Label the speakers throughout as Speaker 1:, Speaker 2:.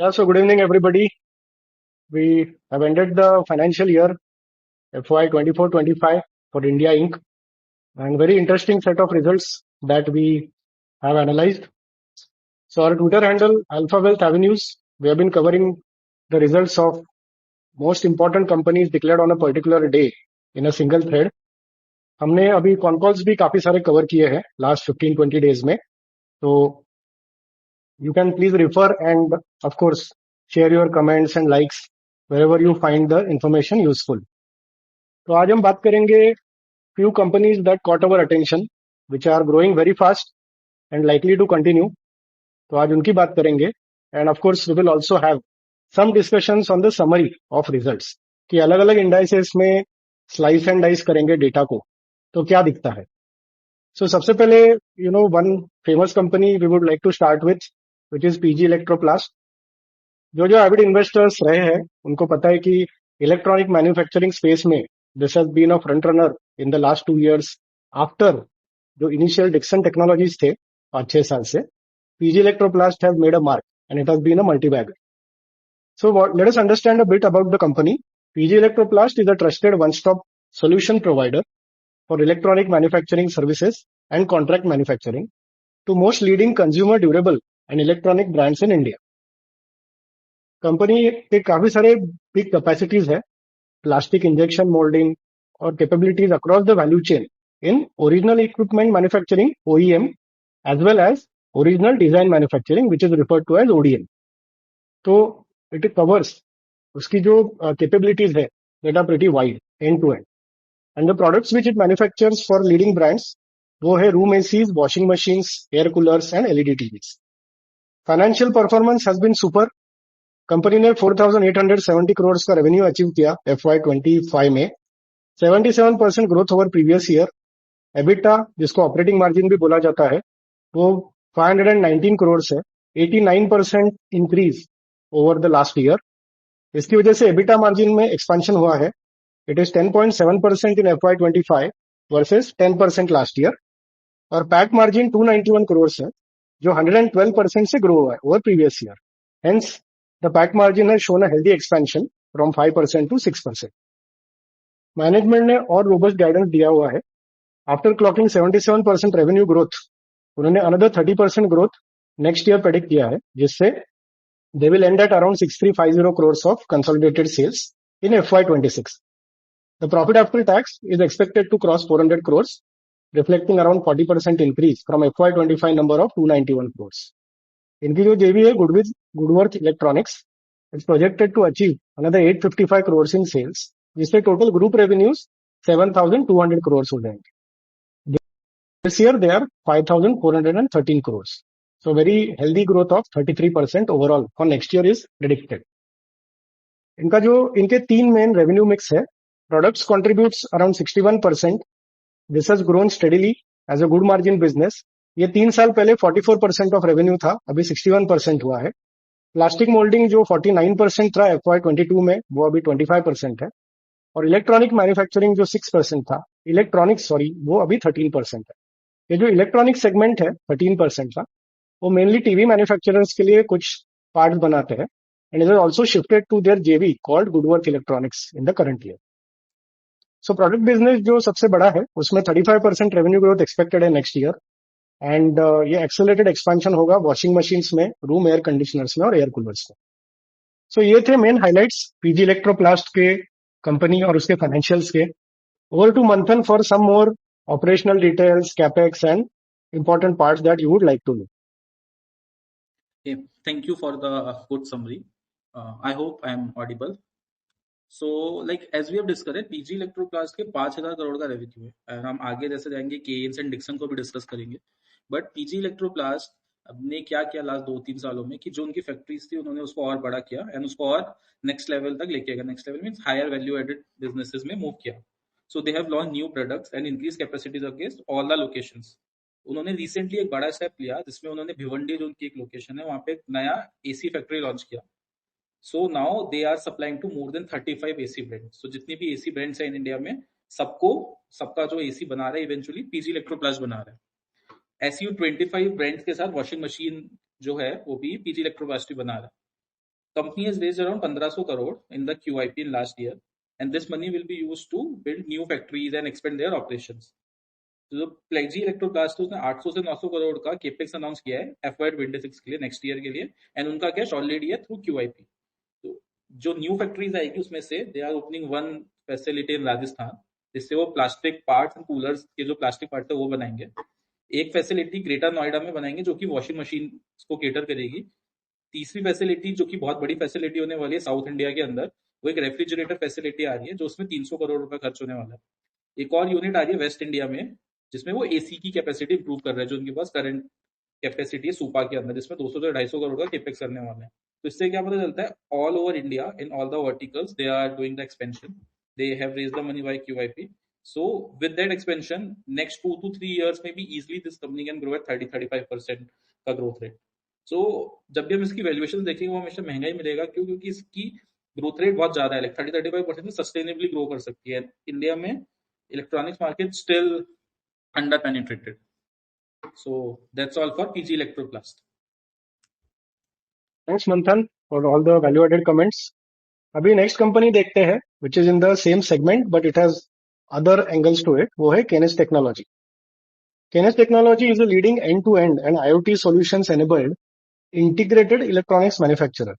Speaker 1: Yeah, so good evening, everybody. We have ended the financial year FY 24-25 for India Inc. and very interesting set of results that we have analyzed. So our Twitter handle, Alpha Wealth Avenues, we have been covering the results of most important companies declared on a particular day in a single thread. हमने अभी con calls भी काफी सारे cover किए हैं last 15-20 days में, तो you can please refer and of course share your comments and likes wherever you find the information useful. तो आज हम बात करेंगे few companies that caught our attention which are growing very fast and likely to continue. तो आज उनकी बात करेंगे and of course we will also have some discussions on the summary of results कि अलग अलग indices में slice and dice करेंगे डेटा को तो क्या दिखता है. So सबसे पहले one famous company we would like to start with which is PG Electroplast. जो एविड इन्वेस्टर्स रहे हैं उनको पता है कि इलेक्ट्रॉनिक मैन्युफैक्चरिंग स्पेस में this has been a front runner in the last 2 years after जो इनिशियल डिक्सन टेक्नोलॉजीज थे 5-6 साल से. PG Electroplast have made a mark and it has been a multibagger. So let us understand a bit about the company. PG Electroplast is a trusted one stop solution provider for electronic manufacturing services and contract manufacturing to most leading consumer durable and electronic brands in India. Company के काफी सारे big capacities है, plastic injection moulding और capabilities across the value chain in original equipment manufacturing OEM as well as original design manufacturing which is referred to as ODM. तो it covers उसकी जो capabilities है that are pretty wide end to end and the products which it manufactures for leading brands वो है room ACs, washing machines, air coolers and LED TVs. Financial performance has been super. Company ने 4,870 करोड़ का revenue achieve किया FY25 में, 77% growth over previous year. EBITDA जिसको operating margin भी बोला जाता है वो 519 करोड़ है, 89% increase over the last year. इसकी वजह से एबिटा मार्जिन में एक्सपेंशन हुआ है. It is 10.7% in FY25 versus 10% last year. और पैट मार्जिन 291 करोड़ है जो 112% से ग्रो हुआ है over previous year. Hence the PAT margin has shown a healthy expansion from 5% to 6%. Management ने और रोबस्ट गाइडेंस दिया हुआ है. आफ्टर क्लॉकिंग 77% रेवेन्यू ग्रोथ, उन्होंने another 30% growth next year predict किया है, जिससे they will end at around 6350 crore of consolidated sales in FY26. The profit after tax is expected to cross 400 crore, reflecting around 40% increase from FY25 number of 291 crore. इनकी जो JV है Goodworth electronics is projected to achieve another 855 crore in sales, जिससे total group revenues 7,200 crore हो जाएंगे. This year they are 5,413 crore. So very healthy growth of 33% overall for next year is predicted. इनके 3 main revenue mix है. Products contributes around 61%. This has grown steadily as a good margin business. ये 3 साल पहले 44% of revenue था, अभी 61% हुआ है. Plastic moulding जो 49% था FY22 में वो अभी 25% है. और इलेक्ट्रॉनिक मैन्युफैक्चरिंग जो 6% था, वो अभी 13% है. ये जो इलेक्ट्रॉनिक सेगमेंट है 13% का, वो मेनली टीवी मैन्युफैक्चरर्स के लिए कुछ पार्ट्स बनाते हैं and it is also shifted to their JV called Goodworth electronics in the current year. So product business जो सबसे बड़ा है उसमें 35% रेवेन्यू ग्रोथ एक्सपेक्टेड है नेक्स्ट ईयर. एंड ये एक्सेलरेटेड एक्सपेंशन होगा वॉशिंग मशीन्स में, रूम एयर कंडीशनर्स में और एयर कूलर्स में. सो ये थे मेन हाइलाइट्स पीजी इलेक्ट्रोप्लास्ट के कंपनी और उसके फाइनेंशियल्स के. Over to Manthan for some more operational details, capex and important parts that you would like to know.
Speaker 2: Okay, thank you for the good summary. I hope I am audible. So like as we have discussed, PG Electroplast के 5,000 करोड़ का revenue है और हम आगे जैसे जाएंगे Keynes and Dixon को भी डिस्कस करेंगे. बट PG Electroplast ने क्या किया लास्ट 2-3 सालों में कि जो उनकी फैक्ट्रीज थी उन्होंने उसको और बड़ा किया एंड उसको और नेक्स्ट लेवल तक लेके गया. Next level means higher value added businesses में मूव किया. So they have launched new products and increased capacities against all the locations. उन्होंने रिसेंटली एक बड़ा स्टेप लिया जिसमें उन्होंने भिवंडी जो उनकी एक लोकेशन है वहां पे एक नया एसी फैक्ट्री लॉन्च किया. So now they are supplying to more than 35 AC brands. So जितनी भी एसी ब्रांड्स है इन इंडिया में सबका जो एसी बना रहा है इवेंचुअली पीजी इलेक्ट्रोप्लास्ट बना रहा है. ऐसी 25 ब्रांड्स के साथ वॉशिंग मशीन जो है वो भी पीजी इलेक्ट्रोप्लास्ट बना रहा है. Company has raised around 1500 crore in the QIP in last year, and this money will be used to build new factories and expand their operations. तो जो प्लेजी इलेक्ट्रोप्लास्ट है उसने 800 से 900 करोड़ का केपेक्स अनाउंस किया है FY 26 के लिए, नेक्स्ट ईयर के लिए, एंड उनका कैश ऑलरेडी है थ्रू QIP. तो जो न्यू फैक्ट्रीज आएगी उसमें से they are opening one facility in Rajasthan, जिससे वो प्लास्टिक पार्ट्स एंड कूलर्स के जो प्लास्टिक पार्ट है वो बनाएंगे. एक फैसिलिटी ग्रेटर नोएडा में बनाएंगे जो कि वॉशिंग मशीन को केटर करेगी. तीसरी फैसिलिटी जो कि बहुत बड़ी फैसिलिटी होने वाली है साउथ इंडिया के अंदर, वो एक रेफ्रिजरेटर फैसिलिटी आ रही है जो उसमें 300 करोड़ रुपए खर्च होने वाला है. एक और यूनिट आ रही है वेस्ट इंडिया में जिसमें वो एसी की कैपेसिटी इंप्रूव कर रहे हैं, जो उनके पास करंट कैपेसिटी है सुपा के अंदर, जिसमें 200 से 250 करोड़ का केपेक्स करने वाले हैं. तो इससे क्या पता चलता है all over India in all the verticals they are doing the expansion, they have raised the money by QIP. So with that expansion, next 2 to 3 years maybe easily this company can grow at 30-35% का growth rate. So जब भी हम इसकी valuation देखेंगे वो हमेशा महंगा ही मिलेगा, क्यों? क्योंकि इसकी ग्रोथ रेट बहुत ज्यादा है, लाइक 30-35% में सस्टेनेबली ग्रो कर सकती है. इंडिया में electronics market still under penetrated. So that's all for PG Electroplast.
Speaker 1: Thanks, Manthan, for all the value-added comments. अभी नेक्स्ट कंपनी देखते हैं which is in the same segment but it has other angles to it. वो है Kaynes technology. Kaynes technology is a leading end to end and IoT solutions enabled integrated electronics manufacturer.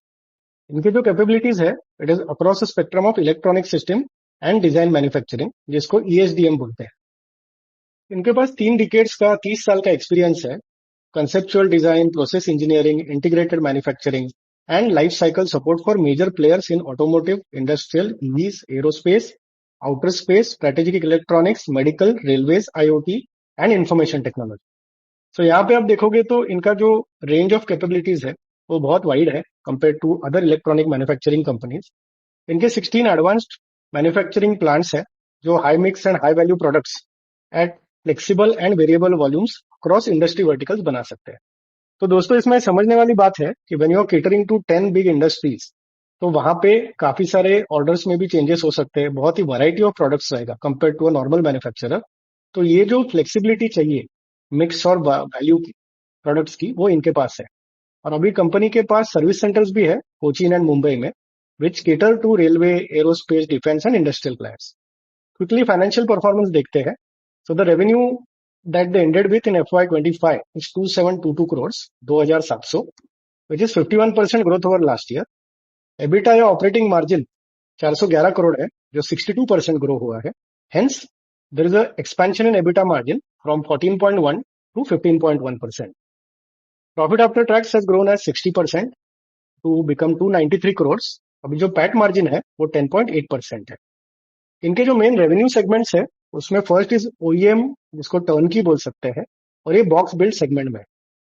Speaker 1: इनकी जो capabilities है it is across the spectrum of electronic system and design manufacturing, जिसको ESDM बोलते हैं. इनके पास 3 decades का 30 साल का एक्सपीरियंस है. Conceptual design, process engineering, integrated manufacturing and life cycle support for major players in automotive, industrial, EVs, aerospace, outer space, strategic electronics, medical, railways, IoT and information technology. So यहाँ पे आप देखोगे तो इनका जो रेंज ऑफ कैपेबिलिटीज है वो बहुत वाइड है compare to other electronic manufacturing companies. इनके 16 एडवांस्ड मैन्युफैक्चरिंग प्लांट्स है जो high mix and high value products at flexible and variable volumes across industry verticals बना सकते हैं. तो दोस्तों इसमें समझने वाली बात है कि when you are catering to 10 big industries तो वहां पे काफी सारे ऑर्डर्स में भी चेंजेस हो सकते हैं. बहुत ही वैरायटी ऑफ प्रोडक्ट्स रहेगा compare to a normal manufacturer. तो ये जो फ्लेक्सिबिलिटी चाहिए मिक्स और वैल्यू की प्रोडक्ट्स की वो इनके पास है. और अभी कंपनी के पास सर्विस सेंटर्स भी है कोचीन एंड मुंबई में which cater to railway, aerospace, defence and industrial clients. Quickly financial performance देखते हैं. So the revenue that they ended with in FY 25 is 2722 crores, 2700, which is 51% growth over last year. EBITDA या operating margin 411 crore है जो 62% grow हुआ है. Hence, there is a expansion in EBITDA margin from 14.1 to 15.1%. Profit after tax has grown at 60% to become 293 crores. अभी जो PAT margin है वो 10.8% है. इनके जो मेन रेवेन्यू सेगमेंट्स है उसमें फर्स्ट इज OEM, जिसको टर्न की बोल सकते हैं, और ये बॉक्स बिल्ड सेगमेंट में.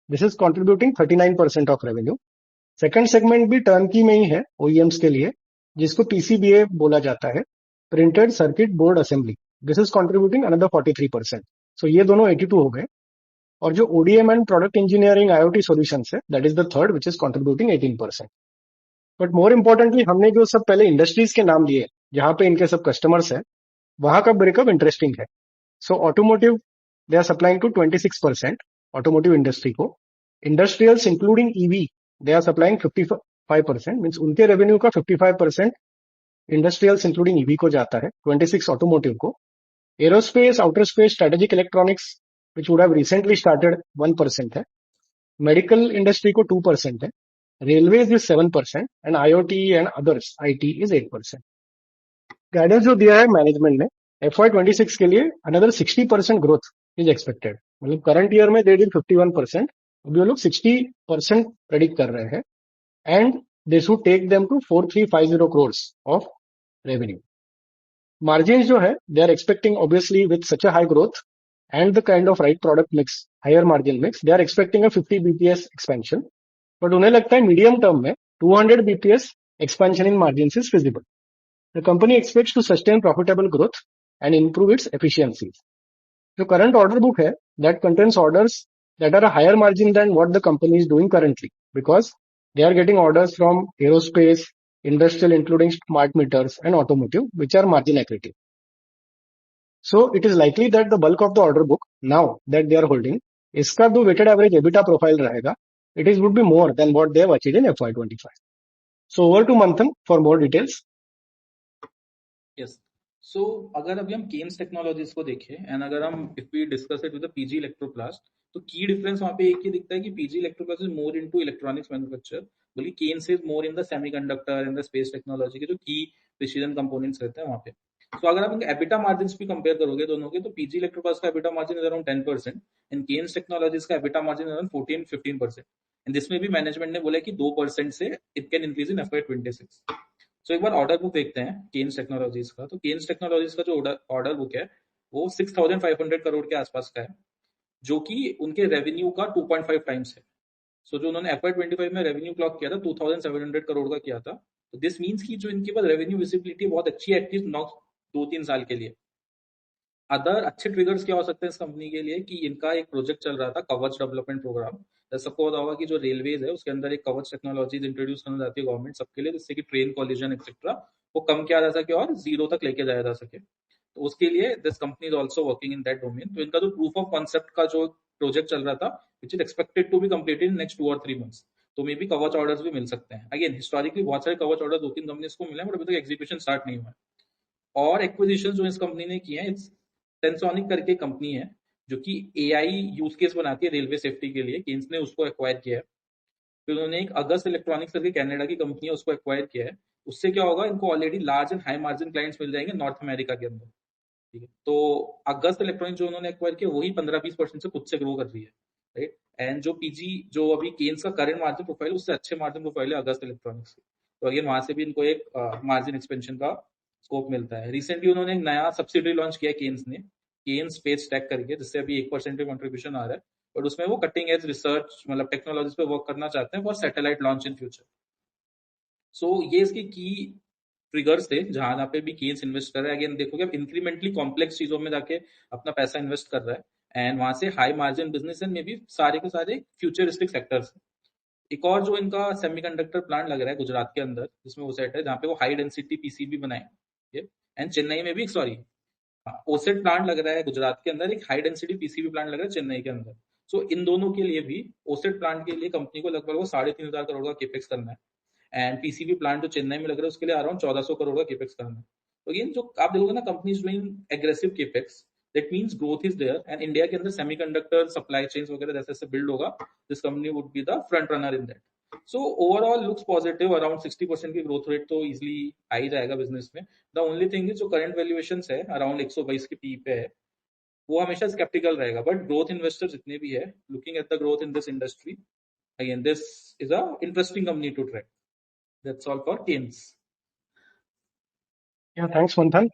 Speaker 1: This is contributing 39% of revenue. Second segment भी टर्न की में ही है OEMs के लिए, जिसको PCBA बोला जाता है, printed circuit board assembly. This is contributing another 43%. So ये दोनों 82 हो गए. और जो ODM and product engineering IoT solutions है that is the third which is contributing 18%. But more importantly हमने जो सब पहले इंडस्ट्रीज के नाम लिए जहां पे इनके सब कस्टमर्स है वहां का ब्रेकअप इंटरेस्टिंग है. So automotive they are supplying to 26% automotive industry को. Industrials including EV they are supplying 55%, means उनके रेवेन्यू का 55% इंडस्ट्रियल्स इंक्लूडिंग EV को जाता है, 26 ऑटोमोटिव को. Aerospace, outer space, strategic electronics which would have recently started 1% है. Medical industry को 2% है. Railways is 7% and IoT and others IT is 8%. Guidance जो दिया है मैनेजमेंट ने FY 26 के लिए अनदर 60% ग्रोथ इज एक्सपेक्टेड. मतलब करंट ईयर में दे डिड 51%, अभी वो लोग 60% प्रेडिक्ट कर रहे हैं. And this would take them to 4350 crores of revenue. Margin जो है they are expecting obviously with such a high growth and the kind of right product mix, higher margin mix, they are expecting a 50 BPS expansion. But उन्हें लगता है medium term में 200 BPS expansion in margin is feasible. The company expects to sustain profitable growth and improve its efficiencies. The current order book है that contains orders that are a higher margin than what the company is doing currently, because they are getting orders from aerospace, industrial including smart meters and automotive, which are margin accretive. So it is likely that the bulk of the order book now that they are holding, इसका जो weighted average EBITDA profile रहेगा, it is would be more than what they have achieved in FY 25. So over to Manthan for more details.
Speaker 2: Yes so अगर अभी हम Keynes technologies को देखें and अगर हम if we discuss it with PG Electroplast तो की difference वहां पे एक ही दिखता है कि PG Electroplast is more into electronics manufacture, बल्कि Kaynes is more in the semiconductor in the space technology के जो की प्रिसीजन कंपोनेंट्स रहते हैं वहां पे। तो अगर आप इनके एबिटा मार्जिन भी कंपेयर करोगे दोनों के, तो पीजी इलेक्ट्रोप्लास्ट का EBITDA margin is around 10% and Kaynes technologies का एबिटा मार्जिन अराउंड 14-15%। एंड जिसमें भी मैनेजमेंट ने बोला कि 2% से it can increase in FY26। So एक बार ऑर्डर बुक देखते हैं केन्स टेक्नोलॉजीज का। तो केन्स टेक्नोलॉजीज का जो ऑर्डर बुक है वो 6,500 करोड़ के आसपास का है, जो कि उनके रेवेन्यू का 2.5 टाइम्स है। सो जो उन्होंने FY25 में रेवेन्यू क्लॉक किया था 2,700 करोड़ का किया था। तो दिस मीन्स की जो इनके पास रेवेन्यू विजिबिलिटी बहुत अच्छी है एटलीस्ट 2-3 साल के लिए। अदर अच्छे ट्रिगर्स क्या हो सकते हैं इस कंपनी के लिए कि इनका एक प्रोजेक्ट चल रहा था कवच डेवलपमेंट प्रोग्राम। सबको पता होगा कि जो रेलवेज है उसके अंदर एक कवच टेक्नोलॉजी इंट्रोड्यूस करना चाहती है गवर्नमेंट सबके लिए, जिससे कि ट्रेन कॉलिजन एक्सेट्रा वो कम किया जा सके और जीरो तक लेके जाया जा सके। तो उसके लिए this company is also working in that domain. तो इनका जो प्रूफ ऑफ कॉन्सेप्ट का जो प्रोजेक्ट चल रहा था which is expected to be completed in next 2 और 3 मंथ्स, तो मे बी कवच ऑर्डर्स भी मिल सकते हैं। अगेन हिस्टोरिकली बहुत सारे कवच ऑर्डर 2-3 कंपनीज को मिले हैं बट अभी तक एग्जीक्यूशन स्टार्ट नहीं हुआ है। और एक्विजिशन जो इस कंपनी ने किए हैं, टेंसोनिक करके कंपनी है जो कि एआई यूज केस बनाती है रेलवे सेफ्टी के लिए, केन्स ने उसको एक्वायर किया है। फिर उन्होंने एक अगस्त इलेक्ट्रॉनिक्स करके कनाडा की कंपनी है उसको एक्वायर किया है। उससे क्या होगा, इनको already large and high margin clients मिल जाएंगे नॉर्थ अमेरिका के अंदर। ठीक है, तो अगस्त इलेक्ट्रॉनिक्स जो उन्होंने एक्वायर किया वही 15-20% से खुद से ग्रो कर रही है, राइट। एंड जो पीजी जो अभी केन्स का करंट मार्जिन प्रोफाइल उससे अच्छे मार्जिन प्रोफाइल है अगस्त इलेक्ट्रॉनिक्स की। तो अगेन वहां से भी इनको एक मार्जिन एक्सपेंशन का स्कोप मिलता है। रिसेंटली उन्होंने एक नया सब्सिडरी लॉन्च किया केन्स ने, केन स्पेस टेक करके, जिससे अभी 1% कंट्रीब्यूशन आ रहा है। बट उसमें वो कटिंग एज रिसर्च मतलब टेक्नोलॉजीज पे वर्क करना चाहते हैं for satellite launch in future. So ये इसके की ट्रिगर्स थे जहां पे भी केन्स इन्वेस्ट कर रहा है। अगेन देखोगे अब इंक्रीमेंटली कॉम्प्लेक्स चीजों में जाके अपना पैसा इन्वेस्ट कर रहा है एंड वहां से high margin business and may be सारे के सारे फ्यूचरिस्टिक सेक्टर्स। एक और जो इनका सेमीकंडक्टर प्लांट लग रहा है गुजरात के अंदर जिसमें वो सेट है जहाँ पे वो हाई डेंसिटी पीसीबी बनाए, एंड चेन्नई में भी सॉरी ओसेट प्लांट लग रहा है गुजरात के अंदर, एक हाई डेंसिटी पीसीबी प्लांट लग रहा है चेन्नई के अंदर। सो इन दोनों के लिए भी ओसेट प्लांट के लिए कंपनी को लगभग वो 3,500 करोड़ का केपेक्स करना है एंड पीसीबी प्लांट जो चेन्नई में लग रहा है उसके लिए अराउंड 1,400 करोड़ का केपेक्स करना है। तो अगेन जो आप देखोगे ना company doing aggressive capex, that means growth is there and India के अंदर सेमीकंडक्टर सप्लाई चेन्स वगैरह जैसे जैसे बिल्ड होगा this company would be the front runner in that. So overall looks positive, around 60% की ग्रोथ रेट तो easily आ ही जाएगा business में। द ओनली थिंग इज जो करंट वैल्यूएशन है अराउंड 122 की पी पे है, वो हमेशा स्केप्टिकल रहेगा। बट ग्रोथ इन्वेस्टर जितने भी है looking at the growth in this industry, again this is a interesting company to track. That's all for Kaynes.
Speaker 1: Yeah, thanks, Manthan.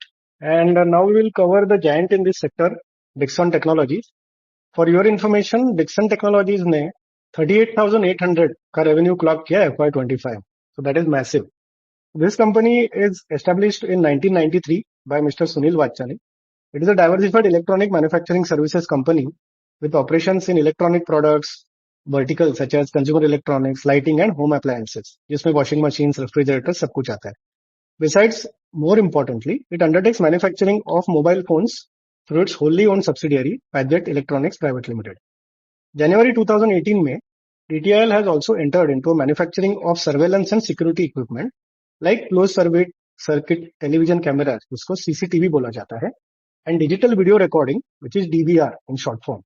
Speaker 1: And now we will cover the giant in this sector, Dixon Technologies. For your information, Dixon Technologies ने 38,800 का revenue clock किया FY25. So that is massive. This company is established in 1993 by Mr. Sunil Vachchani. It is a diversified electronic manufacturing services company with operations in electronic products, verticals such as consumer electronics, lighting and home appliances, जिसमें washing machines, refrigerators सब कुछ आता है. Besides, more importantly, it undertakes manufacturing of mobile phones through its wholly owned subsidiary, Padget Electronics Private Limited. January 2018 में, DTIL has also entered into manufacturing of surveillance and security equipment like closed circuit television cameras, जिसको CCTV बोला जाता है, and digital video recording, which is DVR in short form.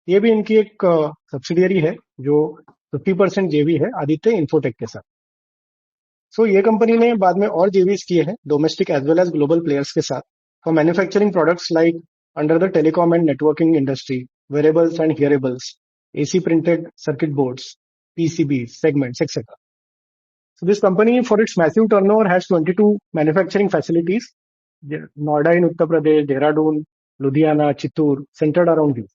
Speaker 1: ये भी इनकी एक subsidiary है जो 50% जेवी है आदित्य इन्फोटेक के साथ। सो ये कंपनी ने बाद में और जेवीज किए हैं domestic as well as global players के साथ for manufacturing products like under the telecom and networking industry, wearables and hearables, AC printed circuit boards, PCB segments etcetera. So this company, for its massive turnover, has 22 manufacturing facilities, Noida in Uttar Pradesh, Dehradun, Ludhiana, Chittoor, centered around these.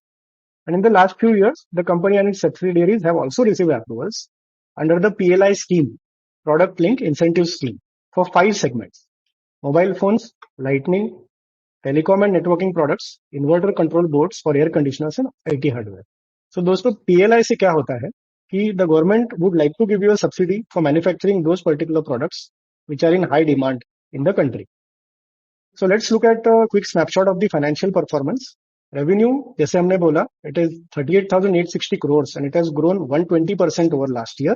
Speaker 1: And in the last few years, the company and its subsidiaries have also received approvals under the PLI scheme, Product Link Incentive Scheme, for 5 segments: mobile phones, lighting, telecom and networking products, inverter control boards for air conditioners and IT hardware. So दोस्तों PLI से क्या होता है कि the government would like to give you a subsidy for manufacturing those particular products which are in high demand in the country. So let's look at a quick snapshot of the financial performance. Revenue, जैसे हमने बोला, it is 38,860 crores and it has grown 120% over last year.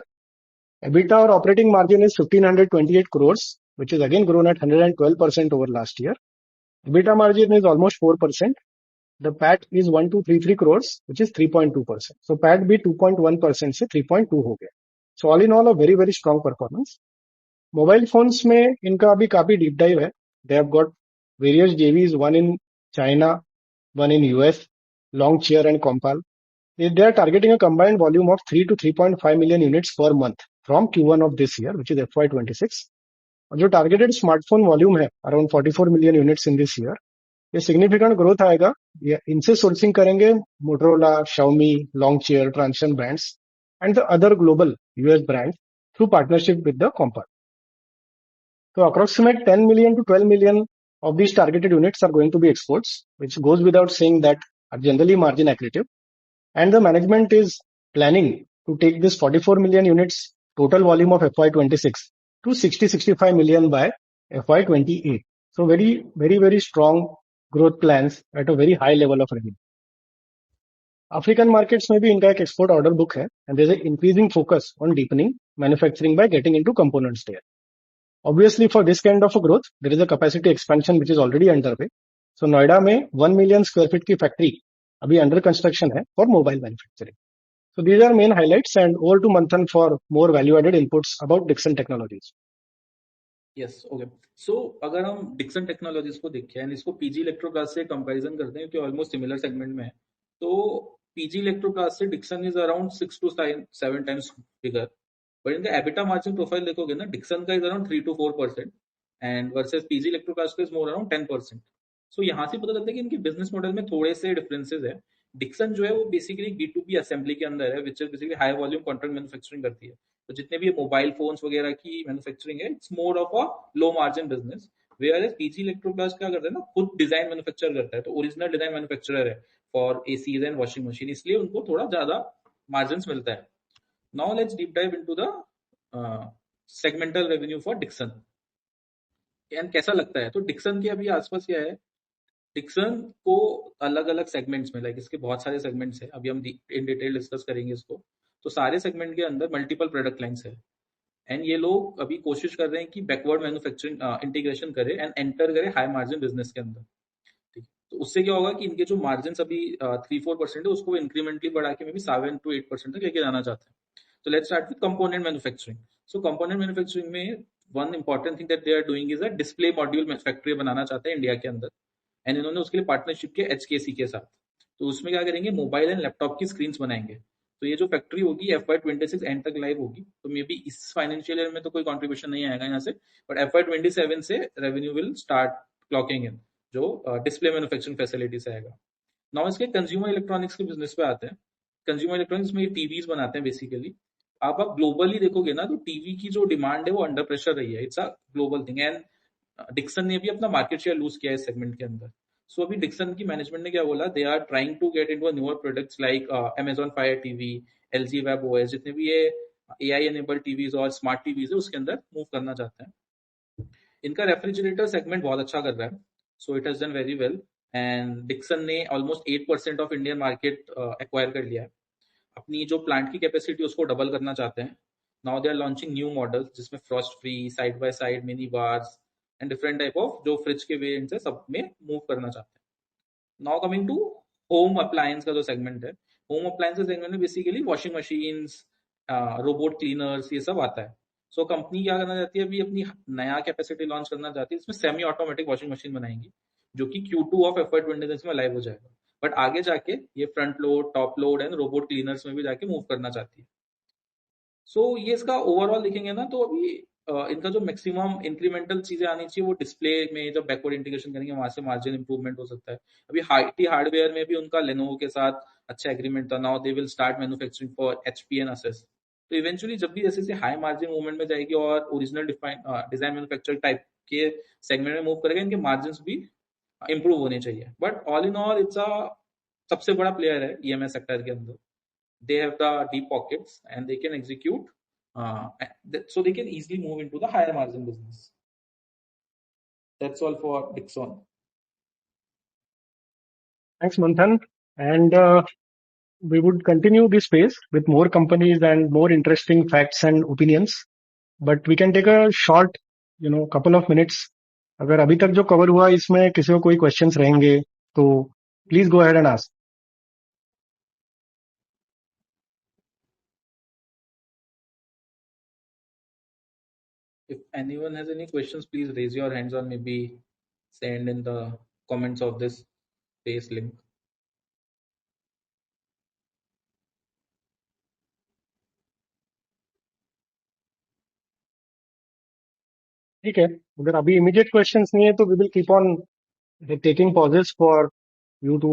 Speaker 1: EBITDA or operating margin is 1,528 crores, which is again grown at 112% over last year. EBITDA margin is almost 4%. The PAT is 1,233 crores, which is 3.2%. So PAT भी 2.1% से 3.2 हो गया. So all in all, a very, very strong performance. Mobile phones में इनका अभी काफी deep dive है. They have got various JVs, one in China, one in US, Longcheer and Compal. They are targeting a combined volume of 3 to 3.5 million units per month from Q1 of this year, which is FY26. और जो targeted smartphone volume है around 44 million units in this year, ये significant growth आएगा. ये इनसे sourcing करेंगे Motorola, Xiaomi, Longcheer, Transsion brands and the other global US brands through partnership with the Compal. So approximate 10 million to 12 million of these targeted units are going to be exports, which goes without saying that are generally margin accretive. And the management is planning to take this 44 million units total volume of FY26 to 60-65 million by FY28. So very, very, very strong growth plans at a very high level of revenue. African markets में भी इनका एक export order book है, and there's an increasing focus on deepening manufacturing by getting into components there. Obviously, for this kind of a growth, there is a capacity expansion which is already underway. So Noida में 1 million square feet की factory अभी under construction है for mobile manufacturing. So these are main highlights, and over to Manthan for more value-added inputs about Dixon Technologies.
Speaker 2: Yes okay so अगर हम Dixon technologies को देखें and इसको PG Electroplast से comparison करते हैं क्योंकि ऑलमोस्ट सिमिलर सेगमेंट में है तो पीजी इलेक्ट्रोक्लास से Dixon is around 6 to 7 times bigger but इनका एबिटा मार्जिन प्रोफाइल देखोगे ना डिक्सन का is around 3 to 4% and versus PG Electroplast का इज मोर अराउंड 10%. सो यहाँ से पता चलता है कि इनके बिजनेस मॉडल में थोड़े से डिफरेंसेस है. डिक्सन जो है वो बेसिकली B2B असेंबली के अंदर है which is basically high volume contract manufacturing करती है. तो जितने भी मोबाइल फोन्स वगैरह की मैन्युफैक्चरिंग है it's more of a low margin business. Whereas PG Electroplast क्या करता है ना खुद डिजाइन मैन्युफैक्चर करता है तो ओरिजिनल डिजाइन मैन्युफैक्चरर है for ACs and washing machine इसलिए उनको थोड़ा ज्यादा मार्जिन मिलता है. Now let's deep dive into the segmental revenue for Dixon and कैसा लगता है. तो डिक्सन के अभी आसपास क्या है डिक्सन को अलग अलग सेगमेंट्स में लाइक इसके बहुत सारे सेगमेंट्स हैं अभी हम इन डिटेल डिस्कस करेंगे इसको. तो सारे सेगमेंट के अंदर मल्टीपल प्रोडक्ट लाइंस है एंड ये लोग अभी कोशिश कर रहे हैं कि बैकवर्ड मैन्युफैक्चरिंग इंटीग्रेशन करे एंड एंटर करे हाई मार्जिन बिजनेस के अंदर. ठीक तो उससे क्या होगा कि इनके जो मार्जिन अभी 3-4% है उसको इंक्रीमेंटली बढ़ा के में भी 7 to 8% तक लेके जाना चाहते हैं. तो let's start with component manufacturing. So component manufacturing में one important thing that they are doing is a display module factory बनाना चाहते हैं इंडिया के अंदर एंड इन्होंने उसके लिए पार्टनरशिप किया HKC के साथ. तो उसमें क्या करेंगे मोबाइल एंड लैपटॉप की स्क्रीन बनाएंगे. तो ये जो फैक्ट्री होगी FY26 एंड तक लाइव होगी. तो मे बी इस फाइनेंशियल ईयर में तो कोई कंट्रीब्यूशन नहीं आएगा यहाँ से बट FY27 से रेवेन्यू विल स्टार्ट क्लॉकिंग इन जो डिस्प्ले मैन्युफैक्चरिंग फैसिलिटी से आएगा. नाउ इसके कंज्यूमर इलेक्ट्रॉनिक्स के बिजनेस पे आते हैं. कंज्यूमर इलेक्ट्रॉनिक्स में टीवीज बनाते हैं बेसिकली. आप ग्लोबली देखोगे ना तो टीवी की जो डिमांड है वो अंडर प्रेशर रही है. It's a global thing and Dixon ने भी अपना मार्केट शेयर लूज किया है इस सेगमेंट के अंदर. सो अभी डिक्सन की मैनेजमेंट ने क्या बोला they are trying to get into newer products like Amazon Fire TV, LG Web OS जितने भी ये AI एनेबल टीवीज और स्मार्ट टीवीज है उसके अंदर मूव करना चाहते हैं. इनका रेफ्रिजरेटर सेगमेंट बहुत अच्छा कर रहा है. So it has done very well and Dixon ने almost 8% of Indian market acquire कर लिया है. अपनी जो प्लांट की कैपेसिटी उसको डबल करना चाहते हैं. Now they are launching new models जिसमें frost free side by side mini bars and different type of जो फ्रिज के वेरिएंट्स है सब में मूव करना चाहते हैं. Now coming to home appliance का जो सेगमेंट है होम अप्लायंस सेगमेंट में basically washing machines robot cleaners ये सब आता है. सो कंपनी क्या करना चाहती है अभी अपनी नया कैपेसिटी लॉन्च करना चाहती है इसमें सेमी ऑटोमेटिक वॉशिंग मशीन बनाएंगी जो कि Q2 ऑफ FY26 में लाइव हो जाएगा. बट आगे जाके ये front load top load and robot cleaners में भी जाके मूव करना चाहती है. सो ये इसका ओवरऑल देखेंगे ना तो अभी इनका जो मैक्सिमम इंक्रीमेंटल चीजें आनी चाहिए वो डिस्प्ले में जब बैकवर्ड इंटीग्रेशन करेंगे वहां से मार्जिन इंप्रूवमेंट हो सकता है. अभी IT हार्डवेयर में भी उनका लेनोवो के साथ अच्छा एग्रीमेंट था. Now they will start manufacturing for HP and Asus. तो इवेंचुअली जब भी जैसे हाई मार्जिन मूवमेंट में जाएगी और ओरिजिनल डिजाइन मैन्युफैक्चर टाइप के सेगमेंट में मूव करेगा इनके मार्जिन भी इंप्रूव होने चाहिए. But all in all it's a सबसे बड़ा प्लेयर है EMS सेक्टर के अंदर. They have the deep pockets and they can execute so they can easily move into the higher margin business. That's all for Dixon.
Speaker 1: Thanks, Manthan. And we would continue this space with more companies and more interesting facts and opinions. But we can take a short, couple of minutes. अगर अभी तक जो cover हुआ इसमें किसी को कोई questions रहेंगे तो please go ahead and ask.
Speaker 2: If anyone has any questions, please raise your hands or maybe send in the comments of this space link.
Speaker 1: ठीक है, अगर अभी इमीडिएट क्वेश्चंस नहीं है तो we will keep on taking pauses for you to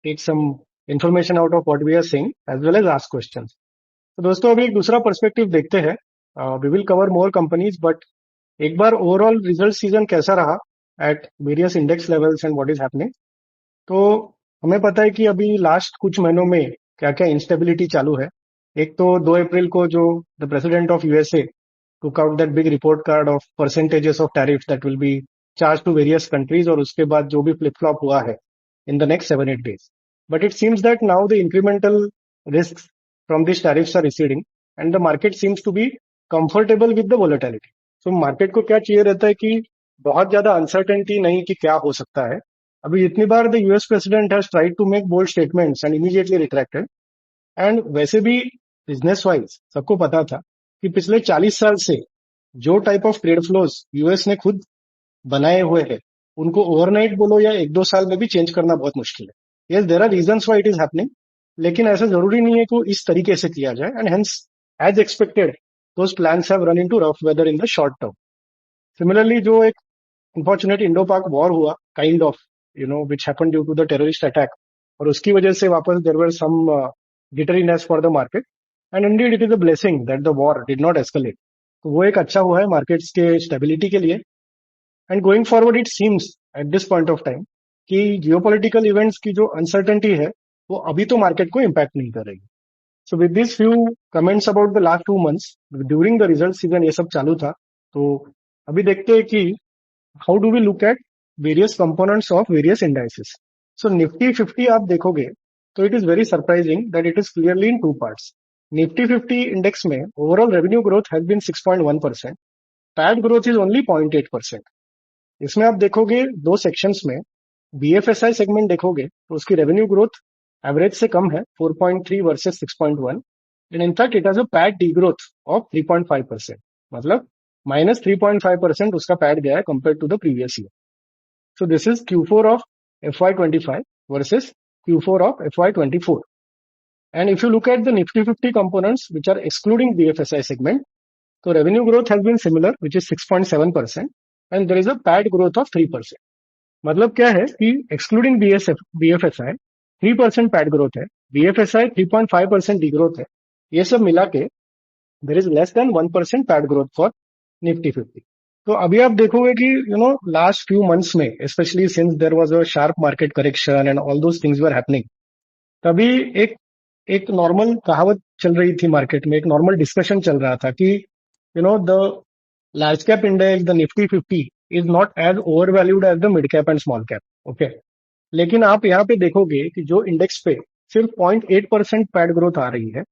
Speaker 1: take some information out of what we are saying as well as ask questions. तो दोस्तों अभी एक दूसरा पर्सपेक्टिव देखते हैं. We will cover more companies but एक बार ओवरऑल रिजल्ट सीजन कैसा रहा at various index levels and what is happening. तो हमें पता है कि अभी लास्ट कुछ महीनों में क्या क्या इंस्टेबिलिटी चालू है. एक तो 2 अप्रैल को जो the president of USA took out that big report card of percentages of tariff that will be charged to various countries और उसके बाद जो भी flip flop हुआ है in the next 7-8 days. But it seems that now the incremental risks from these tariffs are receding and the market seems to be comfortable with the volatility. So market को क्या चाहिए रहता है कि बहुत ज्यादा uncertainty नहीं कि क्या हो सकता है. अभी इतनी बार the US president has tried to make bold statements and immediately retracted. And वैसे भी बिजनेस वाइज सबको पता था कि पिछले 40 साल से जो type of trade flows US ने खुद बनाए हुए हैं उनको ओवरनाइट बोलो या 1-2 साल में भी चेंज करना बहुत मुश्किल है. Yes, there are reasons why it is happening, लेकिन ऐसा जरूरी नहीं है कि इस तरीके से किया जाए. And hence as expected those plans have run into rough weather in the short term. Similarly जो एक अनफॉर्चुनेट इंडो पाक वॉर हुआ kind of which happened due to the terrorist attack और उसकी वजह से वापस there were some jitteriness for the market and indeed it is a blessing that the war did not escalate. तो वो एक अच्छा हुआ है मार्केट्स के स्टेबिलिटी के लिए. And going forward it seems at this point of time कि जियोपॉलिटिकल इवेंट्स की जो अनसर्टेनिटी है वो अभी तो मार्केट को इम्पैक्ट नहीं कर रही. So with this few comments about the last 2 months during the result season ये सब चालू था. तो अभी देखते हैं कि how do we look at various components of various indices. So Nifty 50 आप देखोगे तो it is very surprising that it is clearly in 2 parts. Nifty 50 index में overall revenue growth has been 6.1%. PAT growth is only 0.8%. इसमें आप देखोगे 2 sections में BFSI segment देखोगे तो उसकी रेवेन्यू ग्रोथ एवरेज से कम है 4.3 versus 6.1 and in fact it has a PAT degrowth of 3.5%. मतलब -3.5% उसका पैट गया है compare to the previous year. So this is Q4 of FY25 versus Q4 of FY24. And if you look at the Nifty 50 components, which are excluding BFSI segment, so revenue growth has been similar, which is 6.7%, and there is a PAT growth of 3%. मतलब क्या है कि excluding BFSI 3% PAT growth है, BFSI 3.5% degrowth है. ये सब मिला के there is less than 1% PAT growth for Nifty 50. तो अभी आप देखोगे कि लास्ट फ्यू मंथ्स में specially since there was a sharp market correction and all those things were happening, तभी एक नॉर्मल कहावत चल रही थी मार्केट में, एक नॉर्मल डिस्कशन चल रहा था कि the large cap index, the Nifty 50 is not as overvalued as the mid cap and small cap. Okay, लेकिन आप यहाँ पे देखोगे कि जो इंडेक्स पे सिर्फ 0.8% पैड ग्रोथ आ रही है,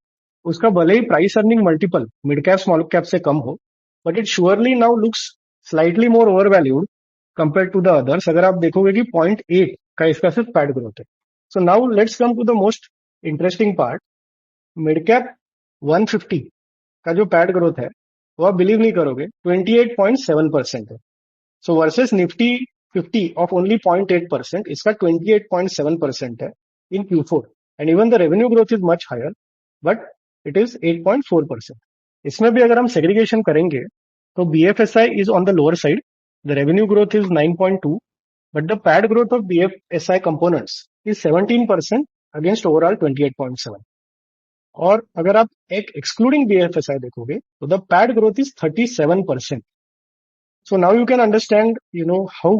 Speaker 1: उसका भले ही price earning multiple mid cap small cap से कम हो, but it surely now looks slightly more over valued compare to the others. अगर आप देखोगे कि 0.8 का इसका सिर्फ पैड ग्रोथ है. So now let's come to the most interesting part. Mid cap 150 का जो पैड ग्रोथ है वो आप बिलीव नहीं करोगे 28.7% है. So versus Nifty 50 of only 0.8%, इसका 28.7% है in Q4. And even the revenue growth is much higher, but it is 8.4%. इसमें भी अगर हम सेग्रीगेशन करेंगे तो BFSI is on the lower side. The revenue growth is 9.2, but the PAT growth of BFSI components is 17% against overall 28.7. और अगर आप एक excluding BFSI देखोगे तो the PAT growth is 37%. So now you can understand, how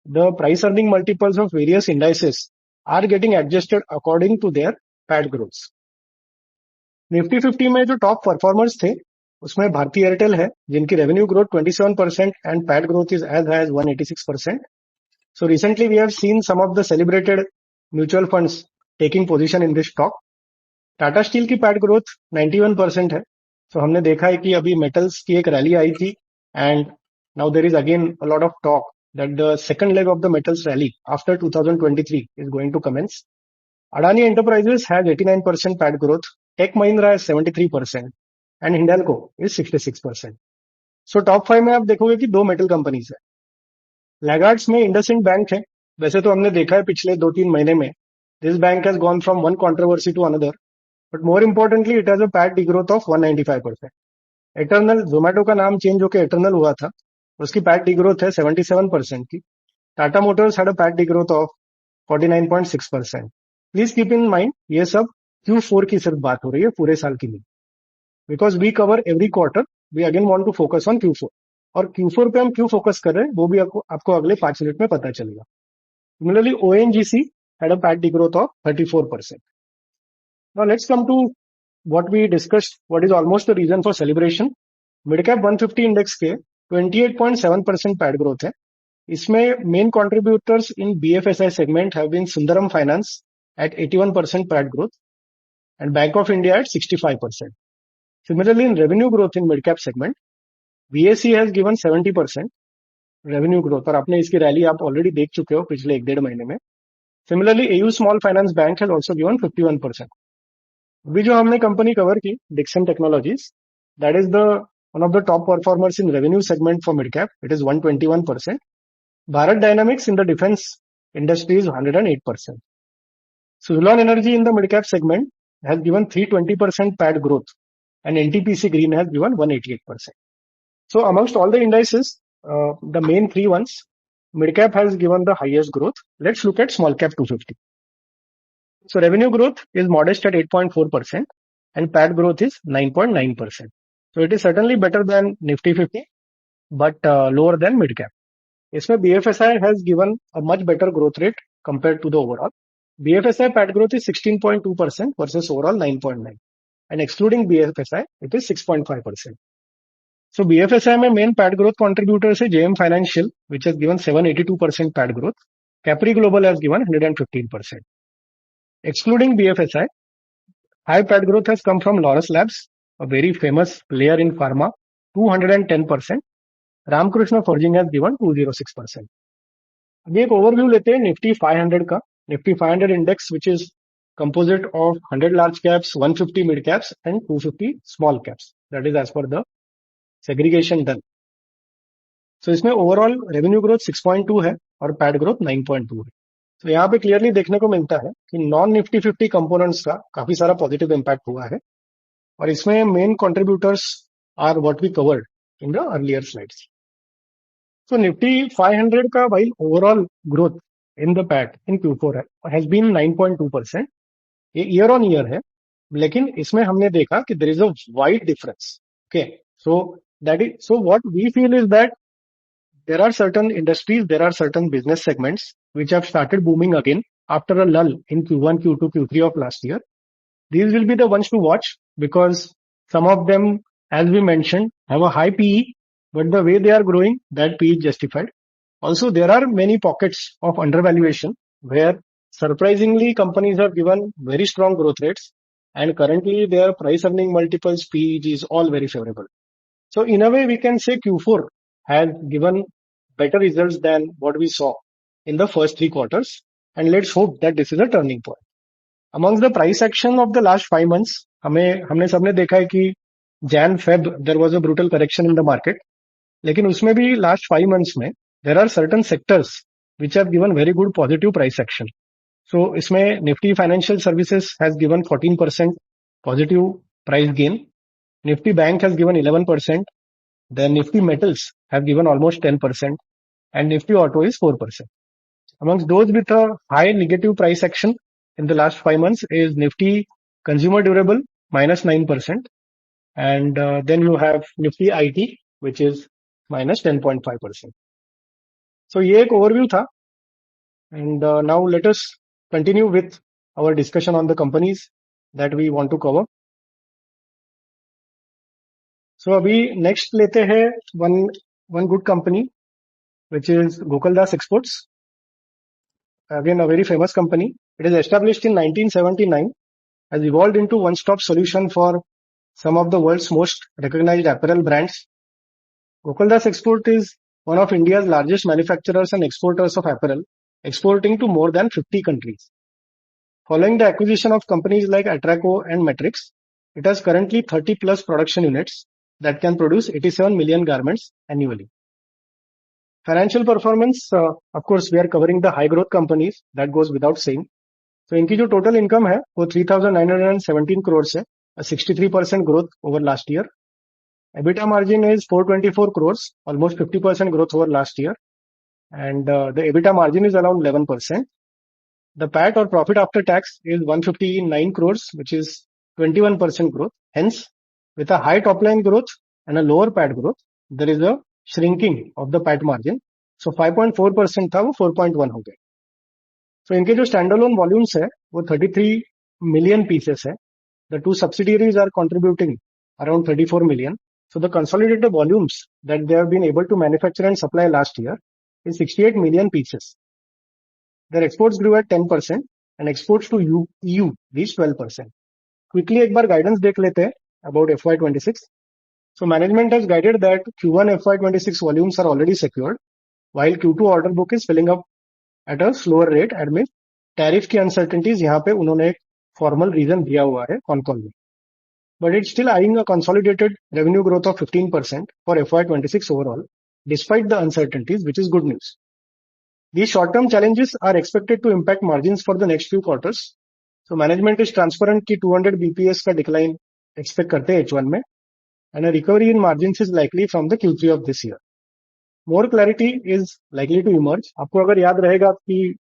Speaker 1: the price earning multiples of various indices are getting adjusted according to their PAT growths. Nifty 50 में जो top performers थे उसमें भारती एयरटेल है जिनकी revenue growth 27% and PAT growth is as high as 186%. So recently we have seen some of the celebrated mutual funds taking position in this stock Tata steel की PAT growth 91% है. सो हमने देखा है कि अभी मेटल्स की एक रैली आई थी and now there is again a lot of talk that the second leg of the metals rally after 2023 is going to commence. Adani Enterprises has 89% PAT growth, Tech Mahindra has 73% and Hindalco is 66%. So top 5 में आप देखोगे कि दो metal companies है. लैगार्ड्स में IndusInd bank है. वैसे तो हमने देखा है पिछले 2-3 महीने में this bank has gone from one controversy to another, but more importantly it has a PAT degrowth of 195%. Eternal Zomato का नाम चेंज होकर एटर्नल हुआ था, उसकी पैट डिग्रोथ है 77% की. Tata Motors had a PAT degrowth of 49.6%. Please keep in mind ये सब Q4 की सिर्फ बात हो रही है, पूरे साल की नहीं. Because we cover every quarter, we again want to focus on Q4. और Q4 पे हम क्यों फोकस कर रहे हैं वो भी आपको अगले 5 मिनट में पता चलेगा. Similarly ONGC had a PAT degrowth of 34%. Now let's come to what we discussed, what is almost the reason for celebration. Midcap 150 index के 28.7% पैट ग्रोथ है. इसमें main contributors in BFSI segment have been Sundaram Finance at 81% PAT growth and Bank of India at 65%. Similarly, in revenue growth in mid-cap segment, VAC has given 70% revenue growth और आपने इसकी rally आप already देख चुके हो पिछले 1-1.5 महीने में. Similarly, AU Small Finance Bank has also given 51%. अभी जो हमने कंपनी कवर की Dixon technologies, that is the one of the top performers in revenue segment for mid cap, it is 121%. Bharat dynamics in the defence industry is 108%. Suzlon Energy in the mid-cap segment has given 320% PAT growth and NTPC Green has given 188%. So amongst all the indices, the main three ones, mid-cap has given the highest growth. Let's look at small-cap 250. So revenue growth is modest at 8.4% and PAT growth is 9.9%. So it is certainly better than Nifty 50, but lower than mid-cap. इसमें BFSI has given a much better growth rate compared to the overall. BFSI PAT growth is 16.2% versus overall 9.9%. And excluding BFSI, it is 6.5%. So BFSI में main PAT growth contributors है JM Financial, which has given 782% PAT growth. Capri Global has given 115%. Excluding BFSI, high PAT growth has come from Laurus Labs, a very famous player in pharma, 210%. Ramkrishna Forging has given 206%. अभी एक overview लेते हैं Nifty 500 का. Nifty 500 index which is composite of 100 large caps, 150 mid caps and 250 small caps. That is as per the segregation done. So इसमें overall revenue growth 6.2 है और PAT growth 9.2 है. तो यहाँ पे क्लियरली देखने को मिलता है कि नॉन निफ्टी 50 कंपोनेंट्स का काफी सारा पॉजिटिव इंपैक्ट हुआ है और इसमें main contributors are what we covered in the earlier slides. So Nifty 500 का while overall growth in the PAT in Q4 has been 9.2%. ये year on year है, लेकिन इसमें हमने देखा कि there is a wide difference. Okay, so what we feel is that there are certain industries, there are certain business segments which have started booming again after a lull in Q1, Q2, Q3 of last year. These will be the ones to watch because some of them, as we mentioned, have a high PE, but the way they are growing, that PE is justified. Also, there are many pockets of undervaluation where surprisingly companies have given very strong growth rates and currently their price earning multiples, PE is all very favorable. So in a way, we can say Q4 has given better results than what we saw in the first 3 quarters. And let's hope that this is a turning point. Amongst the price action of the last 5 months, हमने सबने देखा है कि Jan, Feb, there was a brutal correction in the market. लेकिन उसमें भी last 5 months में there are certain sectors which have given very good positive price action. So इसमें Nifty Financial Services has given 14% positive price gain. Nifty Bank has given 11%. Then Nifty Metals have given almost 10%. And Nifty Auto is 4%. Amongst those with a high negative price action in the last 5 months is Nifty Consumer Durable minus 9%. And then you have Nifty IT which is minus 10.5%. So ये एक overview था. And now let us continue with our discussion on the companies that we want to cover. So अभी next लेते हैं one good company which is Gokaldas Exports. Again, a very famous company. It is established in 1979 has evolved into one-stop solution for some of the world's most recognized apparel brands. Gokaldas Export is one of India's largest manufacturers and exporters of apparel, exporting to more than 50 countries. Following the acquisition of companies like Atraco and Matrix, it has currently 30 plus production units that can produce 87 million garments annually. Financial performance, of course, we are covering the high growth companies, that goes without saying. तो इनकी जो total income है वो 3,917 करोड़ है, 63% growth over last year. EBITDA margin is 424 crores, almost 50% growth over last year, and the EBITDA margin is around 11%. The PAT or profit after tax is 159 crores, which is 21% growth. Hence, with a high top line growth and a lower PAT growth, there is a shrinking of the PAT margin. So 5.4% था वो 4.1 हो गया. So इनके जो standalone volumes है वो 33 million pieces है. The two subsidiaries are contributing around 34 million. So the consolidated volumes that they have been able to manufacture and supply last year is 68 million pieces. Their exports grew at 10% and exports to EU reached 12%. Quickly एक बार guidance देख लेते हैं about FY26. So management has guided that Q1 FY26 volumes are already secured, while Q2 order book is filling up at a slower rate amid tariff की uncertainties. यहाँ पे उन्होंने एक formal reason दिया हुआ है on call में. But it's still eyeing a consolidated revenue growth of 15% for FY26 overall, despite the uncertainties, which is good news. These short-term challenges are expected to impact margins for the next few quarters. So management is transparent कि 200 BPS का decline expect करते हैं H1 में, and a recovery in margins is likely from the Q3 of this year. More clarity is likely to emerge. आपको अगर याद रहेगा कि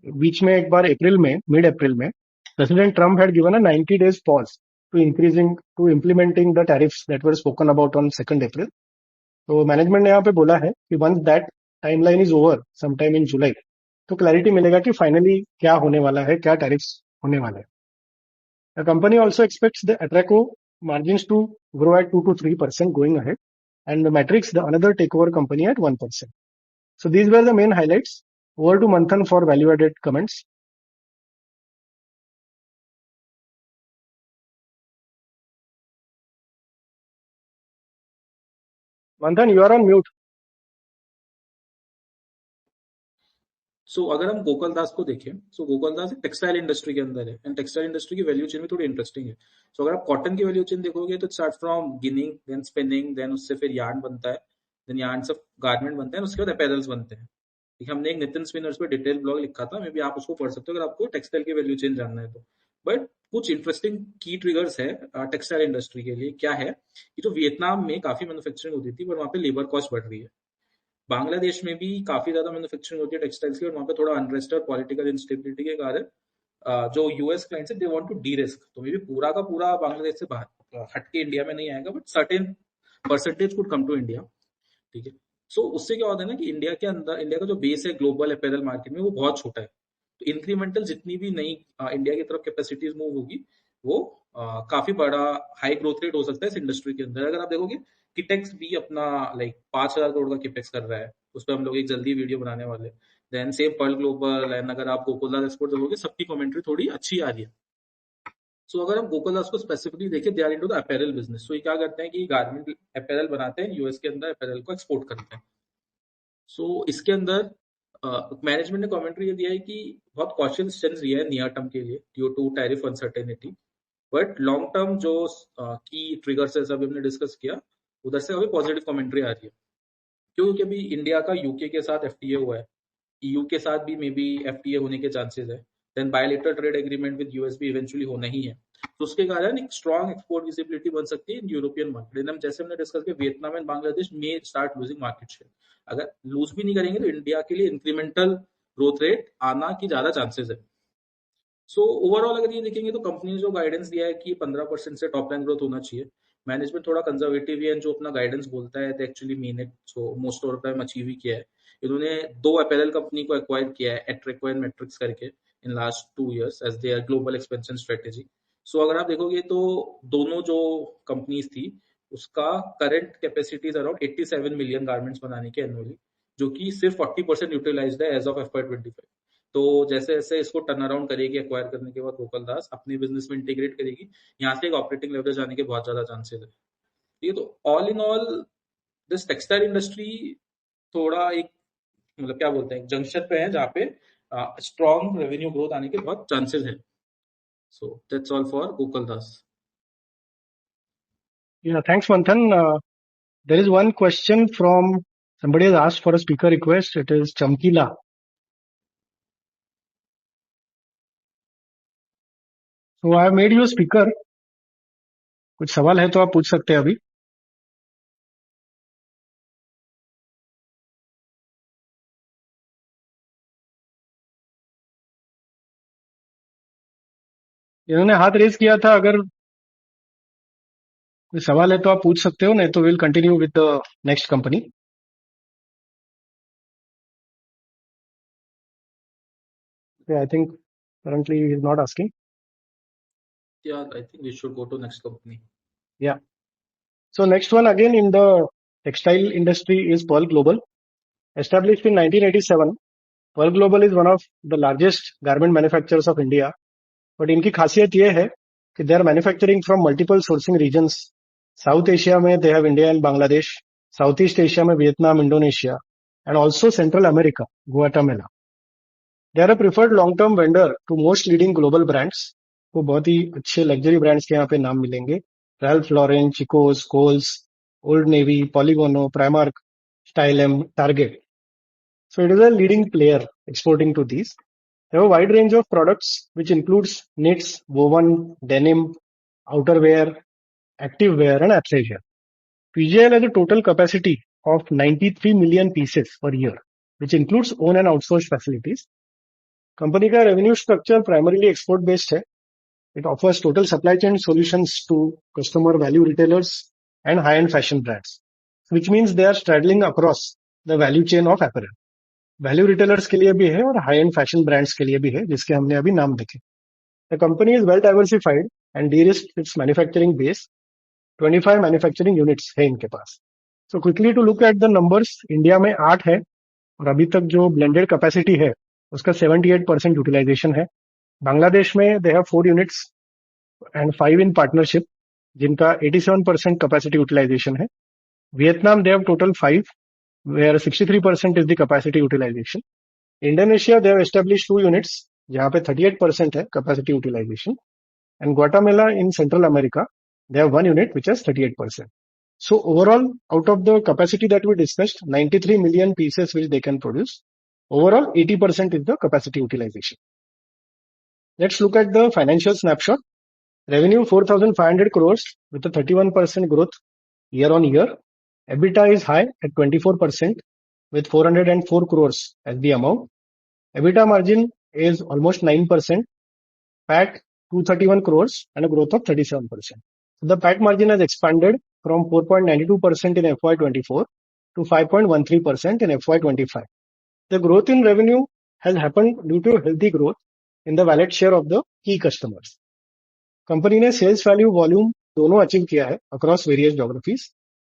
Speaker 1: बीच में एक बार अप्रैल में, मिड अप्रैल में, President Trump had given a 90 days pause to implementing the tariffs that were spoken about on 2nd April. तो मैनेजमेंट ने यहाँ पे बोला है कि once that timeline is over sometime in July, तो क्लैरिटी मिलेगा कि फाइनली क्या होने वाला है, क्या टैरिफ्स होने वाले हैं. The company also expects the Atraco margins to grow at 2 to 3% going ahead, and the Matrix, the another takeover company, at 1%. So these were the main highlights. Over to Manthan for value-added comments. Manthan, you are on mute.
Speaker 2: सो अगर हम गोकुलदास को देखें, सो गोकुलदास एक textile industry के अंदर है, and textile industry की value chain भी थोड़ी इंटरेस्टिंग है. सो अगर आप कॉटन की वैल्यू चेन देखोगे तो start from ginning, then spinning, then उससे फिर यार्न बनता है, देन यार्न से गारमेंट बनते हैं, उसके बाद अपैरल्स बनते हैं. ठीक है, हमने एक नितिन स्पिनर्स पे डिटेल ब्लॉग लिखा था, मे बी आप उसको पढ़ सकते हो अगर आपको टेक्सटाइल की वैल्यू चेन जानना है तो. बट कुछ इंटरेस्टिंग की ट्रिगर्स है टेक्सटाइल इंडस्ट्री के लिए. क्या है कि जो वियतनाम में काफी मैन्युफैक्चरिंग होती थी, पर वहां पे लेबर कॉस्ट बढ़ रही है. बांग्लादेश में भी काफी ज्यादा मैन्युफैक्चरिंग होती है टेक्सटाइल्स की, और वहां पे थोड़ा अनरेस्ट और पॉलिटिकल इंस्टेबिलिटी के कारण जो यूएस क्लाइंट्स है, they want to derisk. तो मे बी पूरा का पूरा बांग्लादेश से बाहर हटके इंडिया में नहीं आएगा, but certain percentage could come to India. ठीक है, सो उससे क्या होता है ना कि इंडिया के अंदर, इंडिया का जो बेस है ग्लोबल अपैरल मार्केट में, वो बहुत छोटा है. तो इंक्रीमेंटल जितनी भी नई इंडिया की तरफ कैपेसिटीज मूव होगी, वो काफी बड़ा हाई ग्रोथ रेट हो सकता है इस इंडस्ट्री के अंदर. अगर आप देखोगे किटेक्स भी अपना लाइक 5,000 करोड़ का किपेक्स कर रहा है, उस पर हम लोग एक जल्दी वीडियो बनाने वाले. Then same Pearl Global, and अगर आप गोकुलदास एक्सपोर्ट देखोगे, सबकी कमेंट्री थोड़ी अच्छी आ रही है. सो अगर हम गोकुलदास को स्पेसिफिकली देखें, they are into the apparel business. So ये क्या करते हैं कि गारमेंट अपैरल बनाते हैं, यूएस के अंदर अपैरल को एक्सपोर्ट करते हैं. सो इसके अंदर मैनेजमेंट ने कमेंट्री ये दिया है कि बहुत कॉशियस स्टेंस लिया है नियर टर्म के लिए due to tariff uncertainty, but long term जो की ट्रिगर्स है सब हमने डिस्कस किया, उधर से अभी पॉजिटिव कमेंट्री आ रही है. क्योंकि अभी इंडिया का यूके के साथ एफटीए हुआ है, ईयू के साथ भी मे बी एफटीए होने के चांसेस है, then bilateral trade agreement with US भी इवेंचुअली होना ही है. तो उसके कारण एक स्ट्रॉन्ग एक्सपोर्ट विजिबिलिटी बन सकती है इन यूरोपियन मार्केट. हम जैसे हमने डिस्कस किया, वियतनाम एंड बांग्लादेश में स्टार्ट लूजिंग मार्केट शेयर. अगर लूज भी नहीं करेंगे तो इंडिया के लिए इंक्रीमेंटल ग्रोथ रेट आना की ज्यादा चांसेस है. सो ओवरऑल अगर ये देखेंगे तो कंपनी ने जो गाइडेंस दिया है कि 15% से टॉप लाइन ग्रोथ होना चाहिए, मैनेजमेंट थोड़ा कंजर्वेटिव है, जो अपना गाइडेंस बोलता है actually mean it. So most of the time achieve ही किया है. इन्होंने 2 अपैरल कंपनी को एक्वायर किया है, एट्रेको एंड मैट्रिक्स करके, in last 2 years as their global expansion strategy. So अगर आप देखोगे तो दोनों जो कंपनीज थी, उसका current capacities around 87 million garments बनाने के एनुअली, जो कि सिर्फ 40% यूटिलाइज्ड है एज ऑफ FY25. तो जैसे जैसे इसको टर्न अराउंड करेगी एक्वायर करने के बाद गोकुलदास अपने बिजनेस में इंटीग्रेट करेगी, यहाँ से एक ऑपरेटिंग लेवरेज आने के बहुत ज्यादा चांसेस है। ठीक है, तो all in all this textile industry थोड़ा एक मतलब क्या बोलते हैं जंक्शन पे है जहाँ पे स्ट्रॉन्ग रेवेन्यू ग्रोथ आने के बहुत चांसेस है। So that's all for Gokuldas.
Speaker 1: Yeah, thanks, Manthan. There is one question from somebody has asked for a speaker request. It is Chamkila. So I have made you a speaker. कुछ सवाल है तो आप पूछ सकते हैं अभी। इन्होंने हाथ रेज किया था, अगर कोई सवाल है तो आप पूछ सकते हो, नहीं तो will continue with the next company. I think currently he is not asking.
Speaker 2: Yeah, I think we should go to next company.
Speaker 1: Yeah. So next one again in the textile industry is Pearl Global. Established in 1987, Pearl Global is one of the largest garment manufacturers of India. But इनकी खासियत ये है कि they are manufacturing from multiple sourcing regions. South Asia में they have India and Bangladesh. Southeast Asia में Vietnam, Indonesia, and also Central America, Guatemala. They are a preferred long-term vendor to most leading global brands. को बहुत ही अच्छे luxury brands के यहाँ पे नाम मिलेंगे। Ralph Lauren, Chico's, Kohl's, Old Navy, पॉलीगोनो, Primark, Stylem, Target. So it is a leading player exporting to these. They have a wide range of products which includes knits, woven, denim, outerwear, activewear and athleisure. PGL has a total capacity of 93 million pieces per year, which includes own and outsourced facilities. Company का revenue structure primarily export based है. It offers total supply chain solutions to customer value retailers and high end fashion brands, which means they are straddling across the value chain of apparel. Value retailers के लिए भी है और high end fashion brands के लिए भी है, जिसके हमने अभी नाम देखे. The company is well diversified and de-risked its manufacturing base. 25 manufacturing units है इनके पास. So quickly to look at the numbers, India में 8 है और अभी तक जो ब्लेंडेड कैपेसिटी है उसका 78% यूटिलाइजेशन है. बांग्लादेश में they have 4 units and 5 in partnership, जिनका 87% कैपेसिटी यूटिलाइजेशन है. Vietnam they have total 5 where 63% is the capacity utilization. Indonesia they have established 2 units जहाँ पे 38% है capacity utilization, and Guatemala in Central America they have 1 unit which has 38%. So overall, out of the capacity that we discussed, 93 million pieces which they can produce, overall 80% is the capacity utilization. Let's look at the financial snapshot. Revenue 4,500 crores with a 31% growth year on year. EBITDA is high at 24% with 404 crores as the amount. EBITDA margin is almost 9%. PAT 231 crores and a growth of 37%. So the PAT margin has expanded from 4.92% in FY24 to 5.13% in FY25. The growth in revenue has happened due to healthy growth in the wallet share of the key customers. Company ने sales value volume दोनों achieve किया है across various geographies.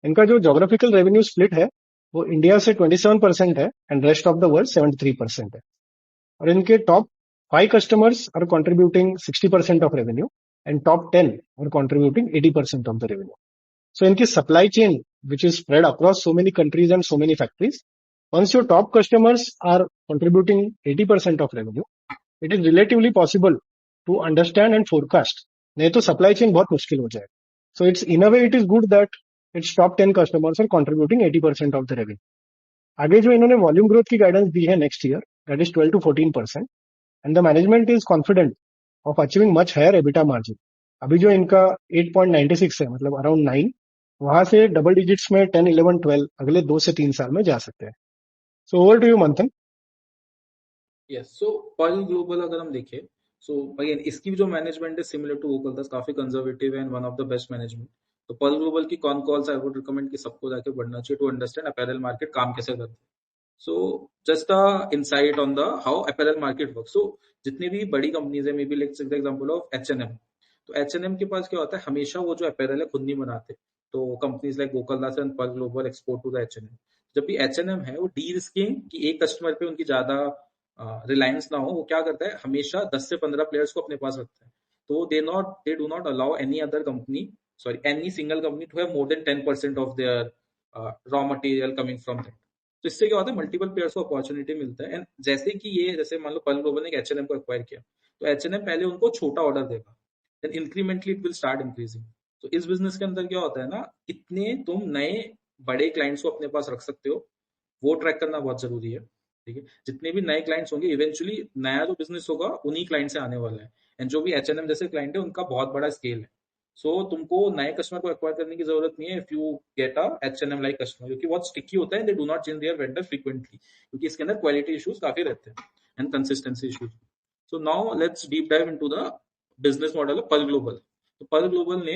Speaker 1: इनका जो geographical revenue split है वो India से 27% है and rest of the world 73% है. और इनके top 5 customers are contributing 60% of revenue and top 10 are contributing 80% of the revenue. So इनकी supply chain which is spread across so many countries and so many factories, once your top customers are contributing 80% of revenue, it is relatively possible to understand and forecast. नहीं तो supply chain बहुत मुश्किल हो जाएगा. So it's in a way it is good that its top 10 customers are contributing 80% of the revenue. आगे जो इन्होंने volume growth की गाइडेंस दी है next year, that is 12 to 14%, and the management is confident of achieving much higher EBITDA margin. अभी जो इनका 8.96 है, मतलब अराउंड 9, वहां से डबल डिजिट्स में 10, 11, 12 अगले 2 से 3 साल में जा सकते हैं. सो ओवर टू यू मंथन.
Speaker 2: यस, सो पर्ल ग्लोबल अगर हम देखें, सो अगेन इसकी भी जो मैनेजमेंट है सिमिलर टू गोकुलदास, काफी conservative and one of the best management. तो पर्ल ग्लोबल की कौन कॉल्स आई वुड रिकमेंड कि सबको जाके पढ़ना चाहिए टू अंडरस्टैंड अपैरल मार्केट काम कैसे करता है. So just a insight on the how apparel market work. So जितनी भी बड़ी कंपनीज है, may be let's take the example of H&M. तो H&M के पास क्या होता है, हमेशा वो जो अपैरल है खुद नहीं बनाते. तो companies like Gokaldas and Pearl Global export to the H&M. जब भी H&M है वो डी रिस्किंग कि एक कस्टमर पे उनकी ज्यादा रिलायंस ना हो, वो क्या करता है, हमेशा 10 से 15 प्लेयर्स को अपने पास रखता है। तो they do not allow any other company, sorry any single company to have more than 10% of their raw material coming from that. तो इससे क्या होता है, मल्टीपल प्लेयर्स को अपॉर्चुनिटी मिलता है। एंड जैसे कि ये, जैसे मान लो पर्ल ग्लोबल ने H&M को एक्वायर किया, तो H&M पहले उनको छोटा ऑर्डर देगा, then incrementally it will start increasing. तो इस बिजनेस के अंदर क्या होता है ना, कितने तुम नए बड़े क्लाइंट्स को अपने पास रख सकते हो, वो ट्रैक करना बहुत जरूरी है। ठीक है, जितने भी नए क्लाइंट्स होंगे, इवेंचुअली नया जो बिजनेस होगा उन्हीं क्लाइंट से आने वाला है। एंड जो भी H&M जैसे क्लाइंट है, उनका बहुत बड़ा स्केल है। सो तुमको नए कस्टमर को एक्वायर करने की जरूरत नहीं है if you get a H&M like customer, क्योंकि बहुत स्टिकी होता है, दे do not change their vendor frequently, क्योंकि इसके अंदर क्वालिटी इश्यूज काफी रहते हैं and consistency issues. So now let's deep dive into the business model of pearl global. तो पर्ल ग्लोबल ने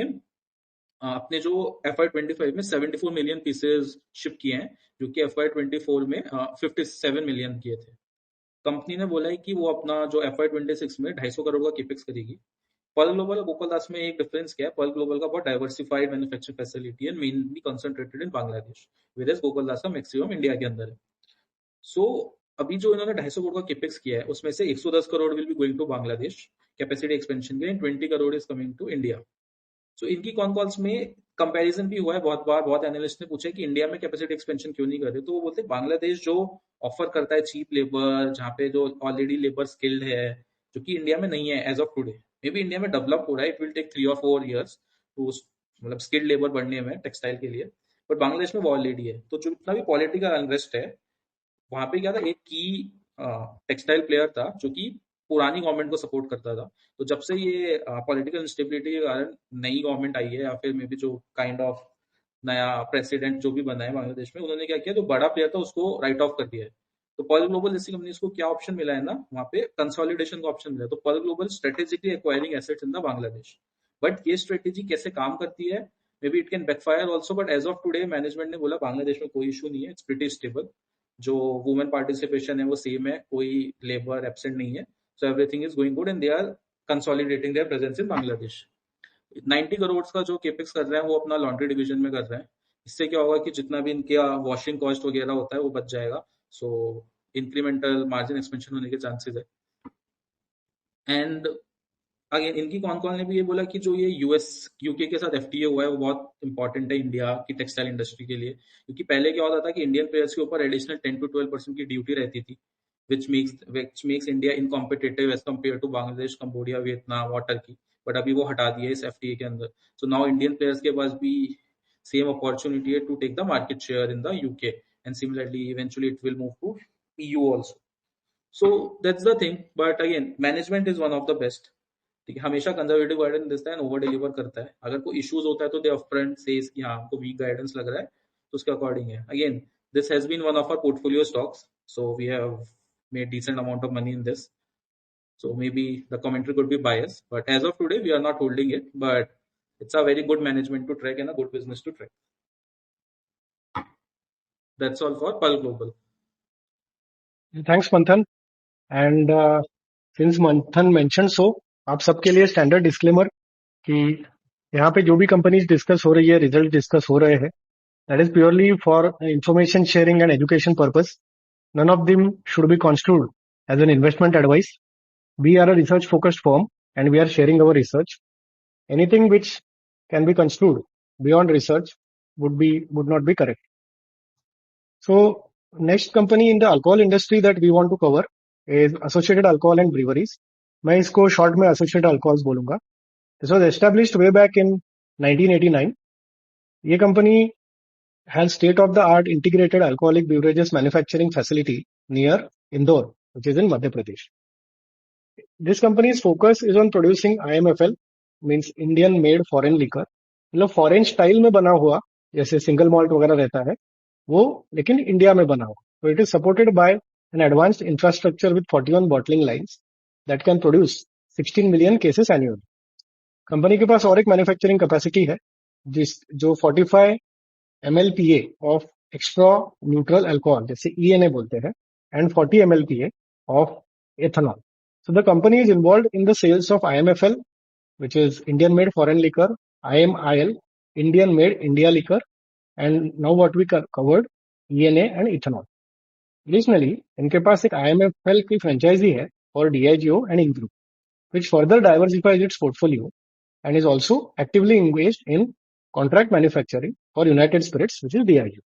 Speaker 2: अपने जो FY25 में 74 मिलियन पीसेज शिप किए हैं, जो कि FY24 में 57 मिलियन किए थे। कंपनी ने बोला है कि वो अपना जो FY26 में 250 करोड़ का केपेक्स करेगी। पर्ल ग्लोबल और गोकुलदास में एक डिफरेंस क्या है, पर्ल ग्लोबल का बहुत डाइवर्सिफाइड मैन्युफैक्चरिंग फैसिलिटी है, मेनली कंसंट्रेटेड इन बांग्लादेश, वेयरएज गोकुलदास का मैक्सिमम इंडिया के अंदर है। सो अभी जो इन्होंने 250 करोड़ का केपेक्स किया है, उसमें से 110 crore will be going to Bangladesh capacity expansion के लिए, 20 crore is coming to India. So इनकी कॉन कॉल्स में कंपैरिजन भी हुआ है बहुत बार, बहुत एनालिस्ट ने पूछा कि इंडिया में कैपेसिटी एक्सपेंशन क्यों नहीं कर रहे, तो वो बोलते बांग्लादेश जो ऑफर करता है चीप लेबर, जहाँ पे जो ऑलरेडी लेबर स्किल्ड है, जो कि इंडिया में नहीं है as of today. Maybe India में डेवलप हो रहा है, it will take 3 or 4 years to, मतलब स्किल्ड लेबर बढ़ने में टेक्सटाइल के लिए, बट बांग्लादेश में वो ऑलरेडी है। तो जो इतना भी पॉलिटिकल अनरेस्ट है, वहां पे क्या था, एक की टेक्सटाइल प्लेयर था जो कि पुरानी गवर्नमेंट को सपोर्ट करता था। तो जब से ये पॉलिटिकल इंस्टेबिलिटी के कारण नई गवर्नमेंट आई है, या फिर मे बी जो काइंड ऑफ नया प्रेसिडेंट जो भी बना है बांग्लादेश में, उन्होंने क्या किया, जो बड़ा प्लेयर था उसको राइट ऑफ कर दिया है। तो पर्ल ग्लोबल जैसी कंपनीज को क्या ऑप्शन मिला है ना, वहाँ पे कंसोलिडेशन का ऑप्शन मिला है। तो Pearl Global strategically acquiring assets in the Bangladesh. But ये स्ट्रेटेजी कैसे काम करती है, may be it can backfire also, but as of today management ने बोला बांग्लादेश में कोई इशू नहीं है, इट्स प्रीटी स्टेबल। जो वुमेन पार्टिसिपेशन है वो सेम है, कोई लेबर एब्सेंट नहीं है। So everything is going good and they are consolidating their presence in Bangladesh. 90 crore का जो केपेक्स कर रहे हैं वो अपना लॉन्ड्री डिवीजन में कर रहे हैं। इससे क्या होगा कि जितना भी इनके वॉशिंग कॉस्ट वगैरह होता है वो बच जाएगा। सो इंक्रीमेंटल मार्जिन एक्सपेंशन होने के चांसेस है। एंड अगेन इनकी कॉन ने भी ये बोला कि जो ये यूएस यूके के साथ FTA हुआ है वो बहुत इंपॉर्टेंट है इंडिया की टेक्सटाइल इंडस्ट्री के लिए, क्योंकि पहले क्या होता था कि इंडियन प्लेयर्स के ऊपर एडिशनल 10 to 12% की ड्यूटी रहती थी, which makes India incompetitive as compared to Bangladesh, Cambodia, Vietnam और टर्की। बट अभी वो हटा दिया इस FTA के अंदर। सो नाउ इंडियन प्लेयर्स के पास भी सेम अपॉर्चुनिटी है to take the market share in the UK, and similarly eventually it will move to EU also. So that's the thing, but again management is one of the best. ठीक है, हमेशा conservative guidance देता है, over deliver करता है। अगर कोई issues होता है तो दे अपफ्रंट सेज कि हाँ हमको वीक गाइडेंस लग रहा है, तो उसके अकॉर्डिंग है। Again this has been one of our portfolio stocks, so we have made decent amount of money in this. So maybe the commentary could be biased, but as of today we are not holding it, but it's a very good management to track and a good business to track. That's all for Pearl Global.
Speaker 1: Thanks, Manthan. And since Manthan mentioned so, आप सबके लिए standard disclaimer कि यहाँ पे जो भी companies discuss हो रही है, रिजल्ट डिस्कस हो रहे हैं, that is purely for information sharing and education purpose. None of them should be construed as an investment advice. We are a research focused firm and we are sharing our research. Anything which can be construed beyond research would not be correct. So next company in the alcohol industry that we want to cover is Associated Alcohol and Breweries. मैं इसको short में Associated Alcohols बोलूंगा. This was established way back in 1989. ये company has state-of-the-art integrated alcoholic beverages manufacturing facility near Indore, which is in Madhya Pradesh. This company's focus is on producing IMFL, means Indian made foreign liquor. मतलब foreign style में बना हुआ, जैसे single malt वगैरह रहता है वो, लेकिन इंडिया में बना हुआ. तो it is supported by N advanced infrastructure with 41 bottling lines that can produce 16 million cases annually. Company के पास और एक मैन्युफैक्चरिंग कैपेसिटी है जो 45 MLPA of extra neutral alcohol, जैसे ENA बोलते हैं, and 40 MLPA of ethanol. So the company is involved in the sales of IMFL, which is Indian made foreign liquor, IMIL, Indian made India liquor, and now what we covered, ENA and ethanol. Additionally इनके पास एक IMFL की franchise है और DIGO and Inc group, which further diversifies its portfolio and is also actively engaged in contract manufacturing for United Spirits, which is DIGO.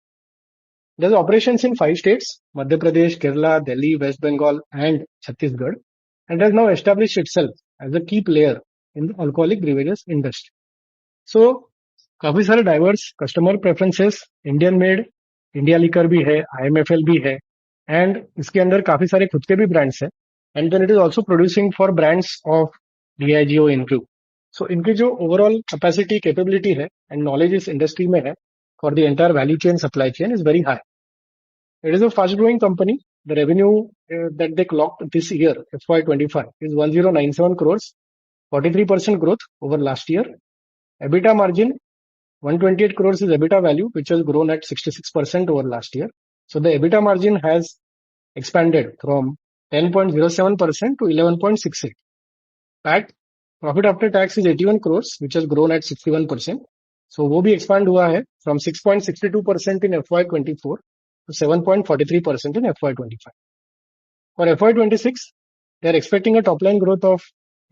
Speaker 1: It has operations in 5 states: Madhya Pradesh, Kerala, Delhi, West Bengal, and Chhattisgarh, and has now established itself as a key player in the alcoholic beverages industry. So, काफी सारे diverse customer preferences, Indian made, India liquor भी है, IMFL भी है, and इसके अंदर काफी सारे खुद के भी ब्रांड्स हैं, and then it is also producing for brands of DIGO include. So इनकी जो ओवरऑल कैपेसिटी कैपेबिलिटी है एंड नॉलेज इस इंडस्ट्री में है for the entire value chain supply chain is very high. It is a fast growing company. The revenue that they clocked this year, FY25, is 1097 crores, 43% growth over last year. EBITDA margin, 128 crores is EBITDA value, which has grown at 66% over last year. So the EBITDA margin has expanded from 10.07% to 11.68. PAT, profit after tax, is 81 crores, which has grown at 61%. So वो भी expand हुआ है from 6.62% in FY24 to 7.43% in FY25. For FY26, they are expecting a top line growth of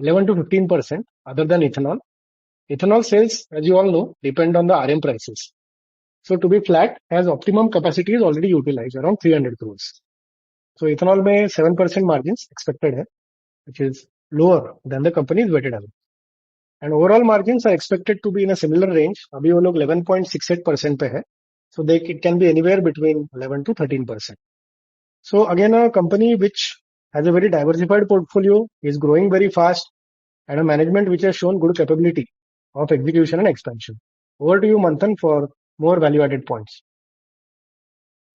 Speaker 1: 11 to 15% other than ethanol. Ethanol sales, as you all know, depend on the RM prices. So to be flat, as optimum capacity is already utilized, around 300 crores. So ethanol में 7% margins expected है, which is lower than the company's weighted average. And overall margins are expected to be in a similar range. अभी वो लोग 11.68% पे है. So it can be anywhere between 11 to 13%. So again, a company which has a very diversified portfolio, is growing very fast, and a management which has shown good capability of execution and expansion. Over to you, Manthan, for more value-added points.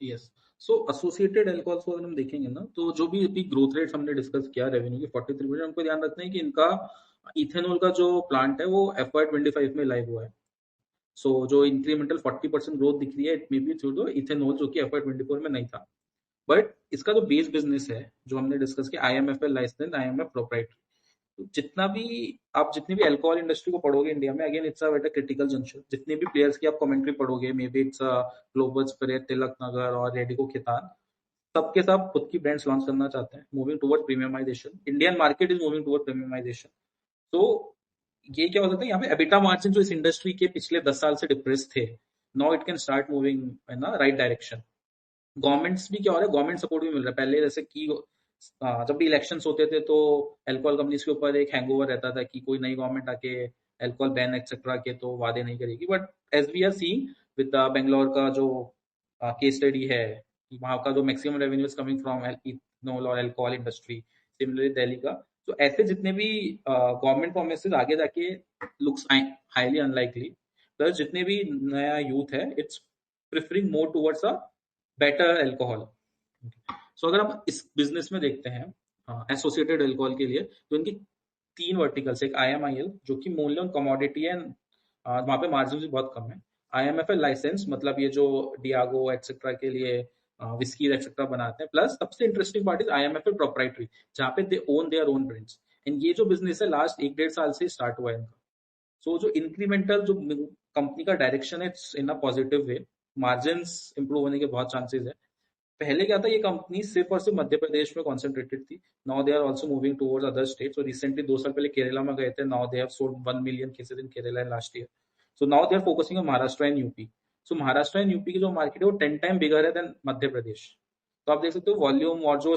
Speaker 2: Yes. So associated alcohols को अगर हम देखेंगे ना, तो जो भी अभी growth rate हमने डिस्कस किया रेवेन्यू की 43%, हमको ध्यान रखना है कि इनका इथेनॉल का जो प्लांट है वो FY25 में लाइव हुआ है. सो जो इंक्रीमेंटल 40% ग्रोथ दिख रही है, it may be through the ethanol, जो कि FY24 में नहीं था. बट इसका जो बेस बिजनेस है, जो हमने डिस्कस किया, IMFL लाइसेंस, IMF प्रोप्राइटरी, जितनी भी अल्कोहल इंडस्ट्री को पढ़ोगे इंडिया में, again it's a critical junction. जितने भी प्लेयर्स की आप कमेंट्री पढ़ोगे, may be it's global spirit, Tilaknagar और रेडिको खितान, सबके सब खुद की ब्रांड्स लॉन्च करना चाहते हैं, moving toward premiumisation. Indian market is moving toward premiumisation. तो ये क्या हो सकता है, यहाँ पे एबिटा मार्जिन जो इस इंडस्ट्री के पिछले 10 साल से डिप्रेस थे, now it can start moving in right direction. Governments भी क्या हो रहा है, गवर्नमेंट सपोर्ट भी मिल रहा है. पहले जैसे कि जब भी इलेक्शंस होते थे तो अल्कोहल कंपनीज के ऊपर एक हैंगओवर रहता था कि कोई नई गवर्नमेंट आके अल्कोहल बैन एक्सेट्रा के तो वादे नहीं करेगी. But as we are seeing with Bangalore का जो केस स्टडी है, वहां का जो maximum revenue is coming from ethanol और अल्कोहल इंडस्ट्री, सिमिलरली दिल्ली का. तो ऐसे जितने भी गवर्नमेंट प्रोमिसेस आगे जाके लुक्स हाईली अनलाइकली. प्लस जितने भी नया यूथ है, it's preferring more towards a better alcohol. So अगर हम इस बिजनेस में देखते हैं एसोसिएटेड अल्कोहल के लिए, तो इनकी 3 वर्टिकल्स, एक IMIL जो कि मोनली ऑन कमोडिटी है, वहां पे मार्जिन भी बहुत कम है. IMFL लाइसेंस, मतलब ये जो डियागो एक्सेट्रा के लिए विस्की एक्सेट्रा बनाते हैं. प्लस सबसे interesting part is IMFL proprietary, जहाँ पे they own their own brands. And ये जो बिजनेस है लास्ट 1-1.5 साल से स्टार्ट हुआ है इनका. सो जो इंक्रीमेंटल जो कंपनी का डायरेक्शन है, it's in a positive way. Margin improve होने के बहुत चांसेस है. पहले क्या था, ये कंपनी सिर्फ और सिर्फ मध्य प्रदेश में कॉन्सेंट्रेटेड थी. Now they are also moving towards other states. और रिसेंटली 2 साल पहले केरला में गए थे. Now they have sold 1 million cases in Kerala in last year. So now they are focusing on Maharashtra and UP. So Maharashtra and UP की जो market है वो 10 टाइम बिगर है देन मध्य प्रदेश. तो आप देख सकते हो वॉल्यूम, और जो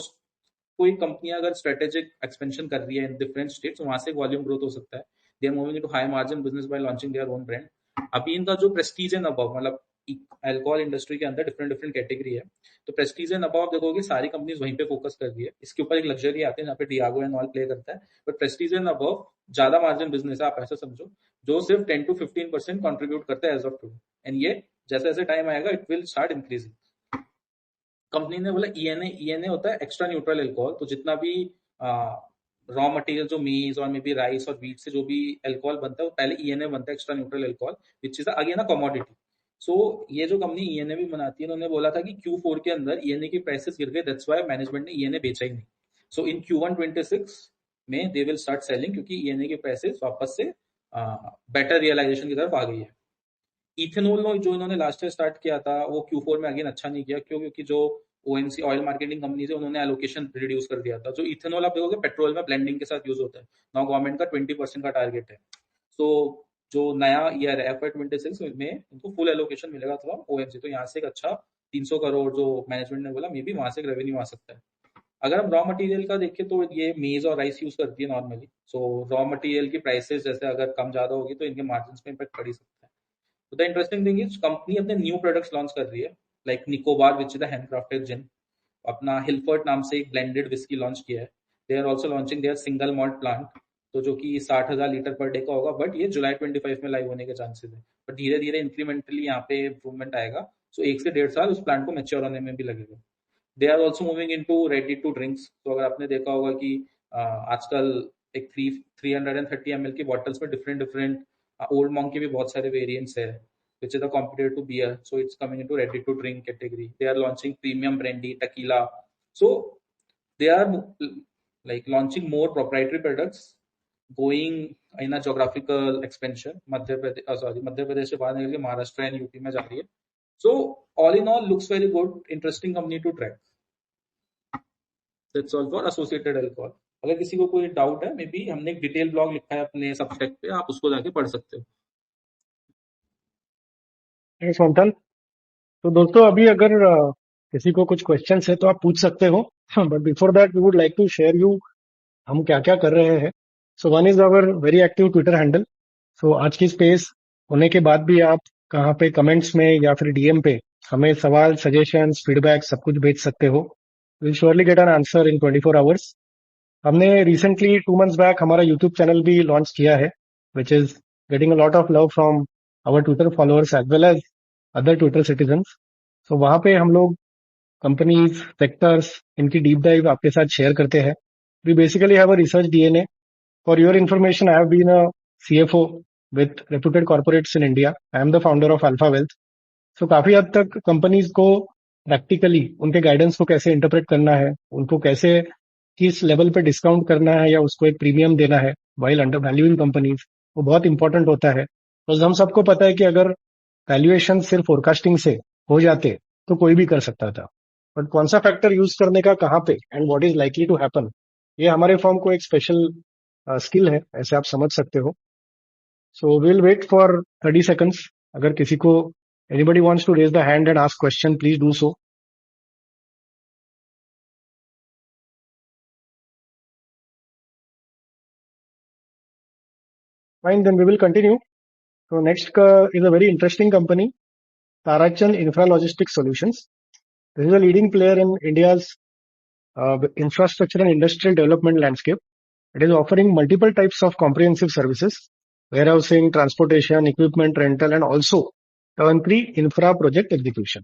Speaker 2: कोई कंपनी अगर स्ट्रेटेजिक एक्सपेंशन कर रही है इन डिफरेंट स्टेट्स, वहां से वॉल्यूम ग्रोथ हो सकता है. They are moving into high margin business by launching their own brand. अभी इनका जो प्रेस्टीज एंड अबव, मतलब अल्कोहल इंडस्ट्री के अंदर डिफरेंट डिफरेंट कैटेगरी है, तो प्रेस्टीज एंड अबव देखोगे सारी कंपनीज वहीं पे फोकस कर रही है. इसके ऊपर एक लग्जरी आते हैं जहाँ पे डियागो एंड ऑल प्ले करता है. बट प्रेस्टीज एंड अबव ज्यादा मार्जिन बिजनेस है, आप ऐसा समझो, जो सिर्फ 10 to 15% कॉन्ट्रीब्यूट करता है एज ऑफ टुडे. एंड ये जैसे जैसे टाइम आएगा it will start increasing. Company ने बोला ENA होता है एक्स्ट्रा न्यूट्रल अल्कोहल. तो जितना भी रॉ मटेरियल जो मीज और मे बी राइस और व्हीट से जो भी अल्कोहल बनता है, वो पहले ENA बनता है, extra neutral alcohol, which is again a commodity. So ये जो कंपनी ENA भी बनाती है, उन्होंने बोला था कि Q4 के अंदर ENA के प्राइसेस गिर गए, दैट्स व्हाई मैनेजमेंट ने ENA बेचा ही नहीं. सो इन Q1 26 में दे विल स्टार्ट सेलिंग, क्योंकि ENA के प्राइसेस वापस से बेटर रियलाइजेशन की तरफ आ गई है. इथेनॉल जो इन्होंने लास्ट ईयर स्टार्ट किया था, वो Q4 में अगेन अच्छा नहीं किया. क्यों? क्योंकि जो ओएमसी ऑयल मार्केटिंग कंपनी से उन्होंने एलोकेशन रिड्यूस कर दिया था। जो इथेनॉल आप देखोगे पेट्रोल में ब्लेंडिंग के साथ यूज होता है, नाउ गवर्नमेंट का 20% का टारगेट है। सो जो नया ईयर है FY26 में उनको फुल एलोकेशन मिलेगा फ्रॉम ओएमसी। तो यहाँ से एक अच्छा 300 करोड़ जो मैनेजमेंट ने बोला, मे बी वहां से रेवेन्यू आ सकता है। अगर हम रॉ मटेरियल का देखें तो ये मेज और राइस यूज करती है नॉर्मली। सो रॉ मटेरियल की प्राइसेस जैसे अगर कम ज्यादा होगी तो इनके मार्जिन पे इम्पैक्ट पड़ ही सकता है। तो the interesting thing is company अपने न्यू प्रोडक्ट्स लॉन्च कर रही है, like Nicobar which is the handcrafted gin, अपना हिलफर्ट नाम से एक ब्लेंडेड विस्की लॉन्च किया है। They are also launching their single malt plant, तो जो कि 60,000 लीटर पर डे का होगा, बट ये जुलाई 25 में लाइव होने के चांसेस है। बट धीरे धीरे इंक्रीमेंटली यहाँ पे इम्प्रूवमेंट आएगा। सो 1 से 1.5 साल उस प्लांट को मेच्योर होने में भी लगेगा। They are also moving into ready to drinks. तो अगर आपने देखा होगा कि आजकल एक 330 ml की बॉटल्स में डिफरेंट डिफरेंट ओल्ड मॉन्क के भी बहुत सारे वेरिएंट्स है, which is a competitor to beer. So it's coming into ready to drink category. They are launching premium brandy, tequila. So they are like launching more proprietary products, going in a geographical expansion. Madhya Pradesh से बाहर निकल के Maharashtra and UP में जा रही है। So all in all looks very good, interesting company to track. That's all for Associated Alcohol. अगर किसी को कोई डाउट है, मे बी हमने एक डिटेल ब्लॉग लिखा है अपने सबस्टेक पे, आप उसको जाके पढ़ सकते हो।
Speaker 1: थैंक्स मंथन। तो दोस्तों अभी अगर किसी को कुछ क्वेश्चंस है तो आप पूछ सकते हो, but before that we would like to share you हम क्या क्या कर रहे हैं। So one is our very active Twitter handle. So आज की स्पेस होने के बाद भी आप कहाँ पे कमेंट्स में या फिर डीएम पे हमें सवाल, सजेशंस, फीडबैक सब कुछ भेज सकते हो। Will surely get an answer in 24 hours. हमने रिसेंटली 2 months बैक हमारा यूट्यूब चैनल भी लॉन्च किया है, which is getting a lot of love from our Twitter followers as well as other Twitter citizens. So वहां पे हम लोग companies, sectors, इनकी डीप डाइव आपके साथ शेयर करते हैं। We basically have a research DNA. For your information, I have been a CFO with reputed corporates in India. I am the founder of Alpha Wealth. So काफी हद तक companies को practically उनके guidance को कैसे interpret करना है, उनको कैसे किस लेवल पे डिस्काउंट करना है या उसको एक प्रीमियम देना है वाइल अंडर वैल्यूइंग कंपनीज, वो बहुत इंपॉर्टेंट होता है। तो हम सबको पता है कि अगर वैल्यूएशन सिर्फ फोरकास्टिंग से हो जाते तो कोई भी कर सकता था, बट कौन सा फैक्टर यूज करने का कहाँ पे and what is likely to happen, ये हमारे फॉर्म को एक स्पेशल स्किल है, ऐसे आप समझ सकते हो। So will wait for 30 seconds। अगर किसी को anybody wants to raise the hand and ask question, please do so. Fine, then we will continue. तो next is a very interesting company, Tarachand Infra Logistics Solutions. This is a leading player in India's infrastructure and industrial development landscape. It is offering multiple types of comprehensive services: warehousing, transportation, equipment rental, and also turnkey infra project execution.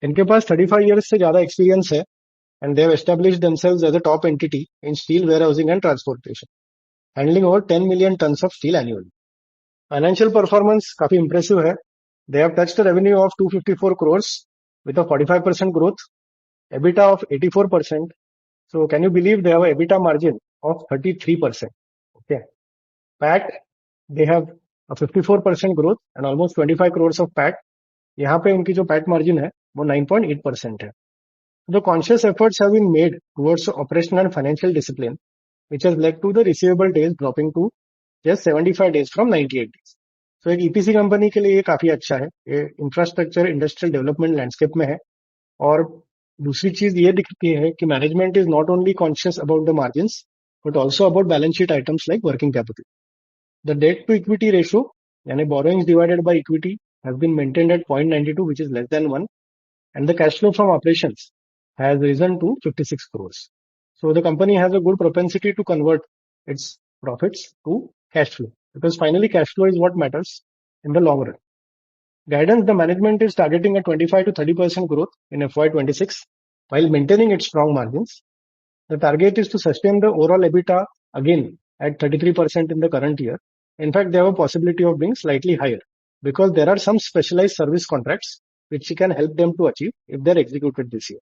Speaker 1: इनके पास 35 years से ज्यादा experience है, and they have established themselves as a top entity in steel warehousing and transportation, handling over 10 million tons of steel annually. Financial performance काफी impressive है. They have touched a revenue of 254 crores with a 45% growth, EBITDA of 84%. So can you believe they have a EBITDA margin of 33%? Okay. PAT, they have a 54% growth and almost 25 crores of PAT. यहाँ पे उनकी जो PAT margin है वो 9.8% है. The conscious efforts have been made towards operational and financial discipline, which has led to the receivable days dropping to just 75 days from 98 days. तो एक EPC company के लिए ये काफी अच्छा है, ये इंफ्रास्ट्रक्चर इंडस्ट्रियल डेवलपमेंट लैंडस्केप में है। और दूसरी चीज ये दिखती है कि management is not only conscious about the margins but also about balance sheet items like working capital. The debt to equity ratio यानी borrowings divided by equity has been maintained at 0.92 which is less than 1, and the cash flow from operations has risen to 56 crores. So the company has a good propensity to convert its profits to cash flow, because finally cash flow is what matters in the long run. Guidance: the management is targeting a 25 to 30% growth in FY26 while maintaining its strong margins. The target is to sustain the overall EBITDA again at 33% in the current year. In fact, they have a possibility of being slightly higher because there are some specialized service contracts which can help them to achieve if they're executed this year.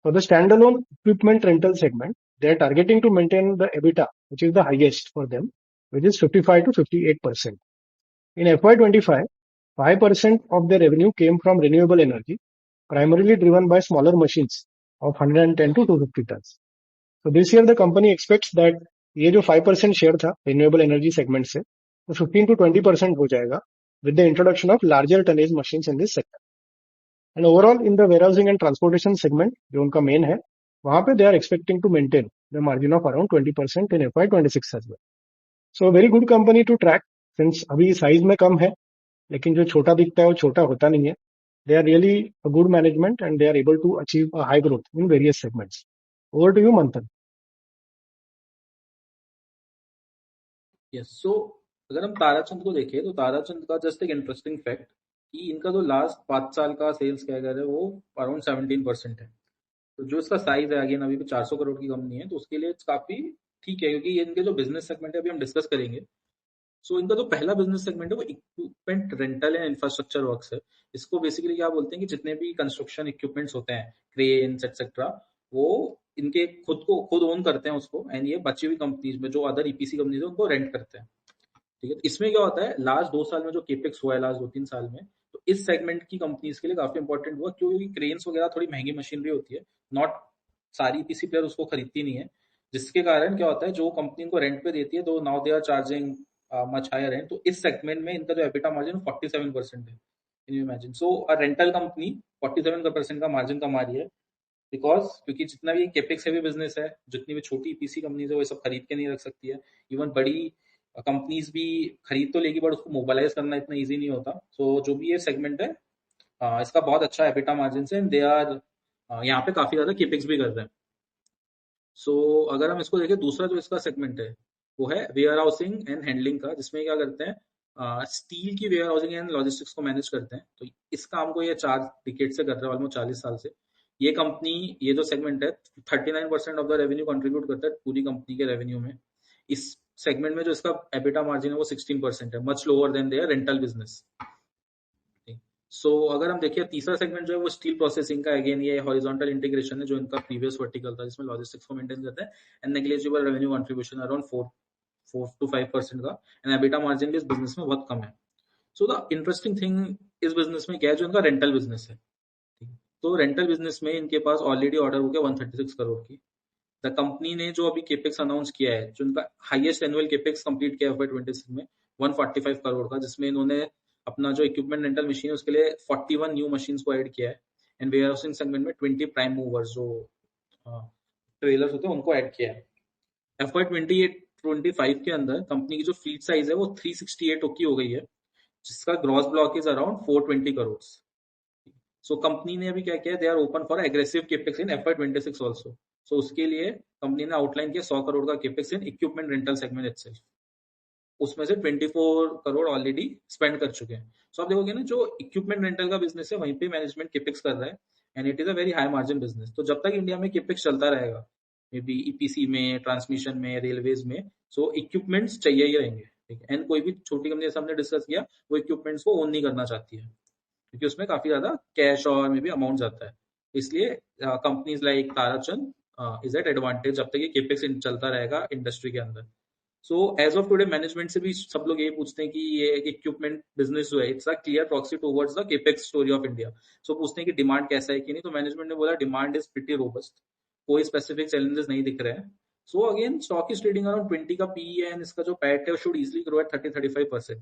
Speaker 1: For the standalone equipment rental segment, they are targeting to maintain the EBITDA, which is the highest for them, which is 55 to 58%. In FY25, 5% of their revenue came from renewable energy, primarily driven by smaller machines of 110 to 250 tons. So this year the company expects that ये जो 5% share था renewable energy segment से तो 15 to 20% हो जाएगा with the introduction of larger tonnage machines in this sector. And overall in the warehousing and transportation segment जो उनका main है वहां पे they are expecting to maintain the margin of around 20% in FY26 as well. So very good company to track since अभी size में कम है लेकिन जो छोटा दिखता है वो छोटा होता नहीं है. They are really a good management and they are able to achieve a high growth in various segments. Over to you, Manthan.
Speaker 2: Yes so अगर हम ताराचंद को देखें तो ताराचंद का जस्ट एक इंटरेस्टिंग फैक्ट कि इनका जो लास्ट 5 साल का सेल्स क्या है वो अराउंड 17% है. तो जो इसका साइज है अगेन अभी भी 400 करोड़ की कंपनी है तो उसके लिए काफी ठीक है क्योंकि ये इनके जो बिजनेस सेगमेंट है अभी हम डिस्कस करेंगे. सो इनका जो पहला बिजनेस सेगमेंट है वो equipment rental and infrastructure works है. इसको बेसिकली क्या बोलते हैं कि जितने भी कंस्ट्रक्शन इक्विपमेंट्स होते हैं क्रेन्स एक्सेट्रा वो इनके खुद ओन करते हैं उसको एंड ये बची हुई कंपनीज में जो अदर ईपीसी कंपनीज है उनको रेंट करते हैं. ठीक है. तो इसमें क्या होता है लास्ट 2 साल में जो केपेक्स हुआ है लास्ट 2-3 साल में तो इस सेगमेंट की कंपनीज के लिए काफी इंपॉर्टेंट हुआ क्योंकि क्रेन्स वगैरह थोड़ी महंगी मशीनरी होती है. नॉट सारी ईपीसी प्लेयर उसको खरीदती नहीं है जिसके कारण क्या होता है जो कंपनी को रेंट पे देती है तो now they are charging much higher rent. तो इस सेगमेंट में इनका जो एबिटा मार्जिन 47% है. Can you imagine. So a rental company 47% का मार्जिन कमा रही है बिकॉज क्योंकि जितना भी केपेक्स हेवी बिजनेस है जितनी भी छोटी पीसी कंपनीज है वो सब खरीद के नहीं रख सकती है. इवन बड़ी कंपनीज भी खरीद तो लेगी बट उसको मोबाइलाइज करना इतना इजी नहीं होता. सो जो भी ये सेगमेंट है इसका बहुत अच्छा एबिटा मार्जिन है एंड दे आर यहाँ पे काफी ज्यादा केपेक्स भी कर रहे हैं. सो अगर हम इसको देखें दूसरा जो इसका सेगमेंट है वो है वेयर हाउसिंग एंड हैंडलिंग का जिसमें क्या करते हैं स्टील की वेयर हाउसिंग एंड लॉजिस्टिक्स को मैनेज करते हैं. तो इस काम को ये 4 डिकेड से कर रहे हैं ऑलमोस्ट 40 साल से. ये कंपनी ये जो सेगमेंट है 39% ऑफ द रेवेन्यू कंट्रीब्यूट करता है पूरी कंपनी के रेवेन्यू में. इस सेगमेंट में जो इसका एबिटा मार्जिन है वो 16% है much lower than their rental business. So अगर हम देखिए तीसरा सेगमेंट जो है वो स्टील प्रोसेसिंग का अगेन ये हॉरिजॉन्टल इंटीग्रेशन है जो इनका प्रीवियस वर्टिकल था जिसमें लॉजिस्टिक्स को मेंटेन करता है and negligible revenue contribution around 4 to 5% का एंड एबिटा मार्जिन भी इस बिजनेस में बहुत कम है. सो द इंटरेस्टिंग थिंग इस बिजनेस में क्या है जो इनका रेंटल बिजनेस है. तो रेंटल बिजनेस में इनके पास ऑलरेडी ऑर्डर हो गया 136 करोड़ की. द कंपनी ने जो अभी केपेक्स अनाउंस किया है जो इनका हाईएस्ट एनुअल केपेक्स कंप्लीट किया FY26 में 145 करोड़ का जिसमें इन्होंने अपना जो इक्विपमेंट रेंटल मशीन है उसके लिए 41 न्यू मशीन्स को ऐड किया है एंड वेयर हाउसिंग सेगमेंट में 20 प्राइम मूवर्स जो ट्रेलर्स होते हैं उनको ऐड किया है. FY25 के अंदर कंपनी की जो फ्लीट साइज है वो 368 की हो गई है जिसका gross block is around 420 crore. So company ने अभी क्या किया they are open for aggressive capex in FY26 also. So उसके लिए कंपनी ने आउटलाइन किया 100 करोड़ का capex in equipment rental segment itself. उसमें से 24 करोड़ ऑलरेडी स्पेंड कर चुके हैं. सो आप देखोगे ना जो इक्विपमेंट रेंटल का बिजनेस है वहीं पे मैनेजमेंट केपेक्स कर रहा है and it is a very high margin business. तो जब तक इंडिया में केपेक्स चलता रहेगा मे बी ईपीसी में ट्रांसमिशन में रेलवेज में सो इक्विपमेंट्स चाहिए ही रहेंगे. ठीक है. एंड कोई भी छोटी कंपनी जैसे हमने डिस्कस किया वो इक्विपमेंट्स को ओन नहीं करना चाहती है क्योंकि उसमें काफी ज्यादा कैश और में भी अमाउंट जाता है. इसलिए companies like Tarachand is at advantage जब तक ये केपेक्स चलता रहेगा इंडस्ट्री के अंदर. So as of today management से भी सब लोग यही पूछते हैं कि ये इक्विपमेंट बिजनेस जो है it's a clear proxy towards the capex story of India. So पूछते हैं कि डिमांड कैसा है कि नहीं तो मैनेजमेंट ने बोला डिमांड इज प्रिटी रोबस्ट. कोई स्पेसिफिक चैलेंजेस नहीं दिख रहे हैं. So again stock is trading around 20 का पीई है एंड इसका जो पैट है should easily grow at 30-35%.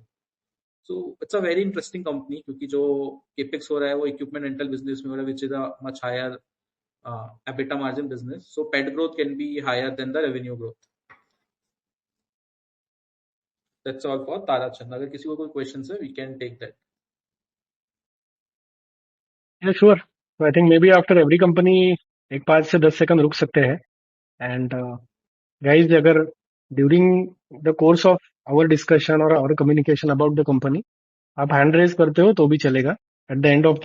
Speaker 2: So it's a very interesting company क्योंकि जो केपेक्स हो रहा है वो इक्विपमेंट रेंटल बिजनेस में हो रहा है which is a much higher EBITDA margin business. So PAT growth can be higher than the revenue growth. That's all for Tarachand. अगर किसी को कोई questions है, we can take that.
Speaker 1: Yeah, sure. So I think maybe after every company एक 5 से 10 second रुक सकते हैं. And guys, अगर during the course of our discussion or our communication about the company, आप hand raise करते हो तो भी चलेगा. At the end of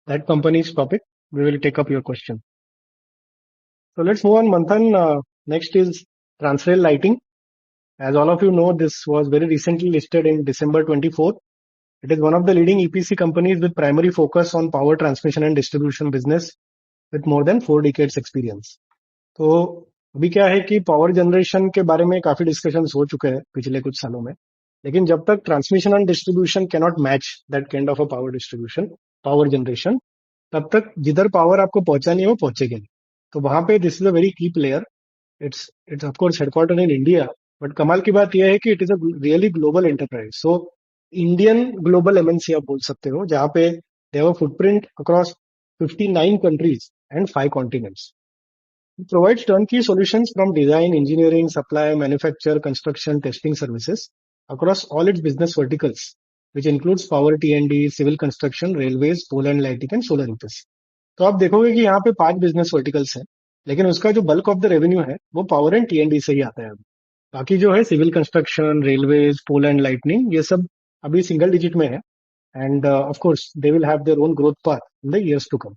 Speaker 1: that company's topic, we will take up your question. So let's move on, Manthan. Next is Transrail Lighting. As all of you know, this was very recently listed in December 24. It is one of the leading EPC companies with primary focus on power transmission and distribution business with more than 4 decades experience. तो अभी क्या है कि power generation के बारे में काफी discussions हो चुके हैं पिछले कुछ सालों में, लेकिन जब तक transmission and distribution cannot match that kind of a power generation, तब तक जिधर पावर आपको पहुंचानी है वो पहुंचेगी नहीं। तो वहां पे दिस इज अ वेरी की player. It's of course headquarter in India, but कमाल की बात यह है कि it is a really global enterprise. So Indian global MNC आप बोल सकते हो, जहां पे दे have a footprint across 59 countries and 5 continents. It provides turnkey solutions from design, engineering, supply, manufacture, construction, testing services across all its business verticals, which includes power T&D, civil construction, railways, pole and lighting and solar EPC. तो आप देखोगे कि यहाँ पे 5 business verticals हैं, लेकिन उसका जो बल्क ऑफ द रेवेन्यू है वो पावर एंड टीएनडी से ही आता है। बाकी जो है civil construction, railways, pole and lightning, ये सब अभी सिंगल डिजिट में है। And of course they will have their own growth path in the years to come.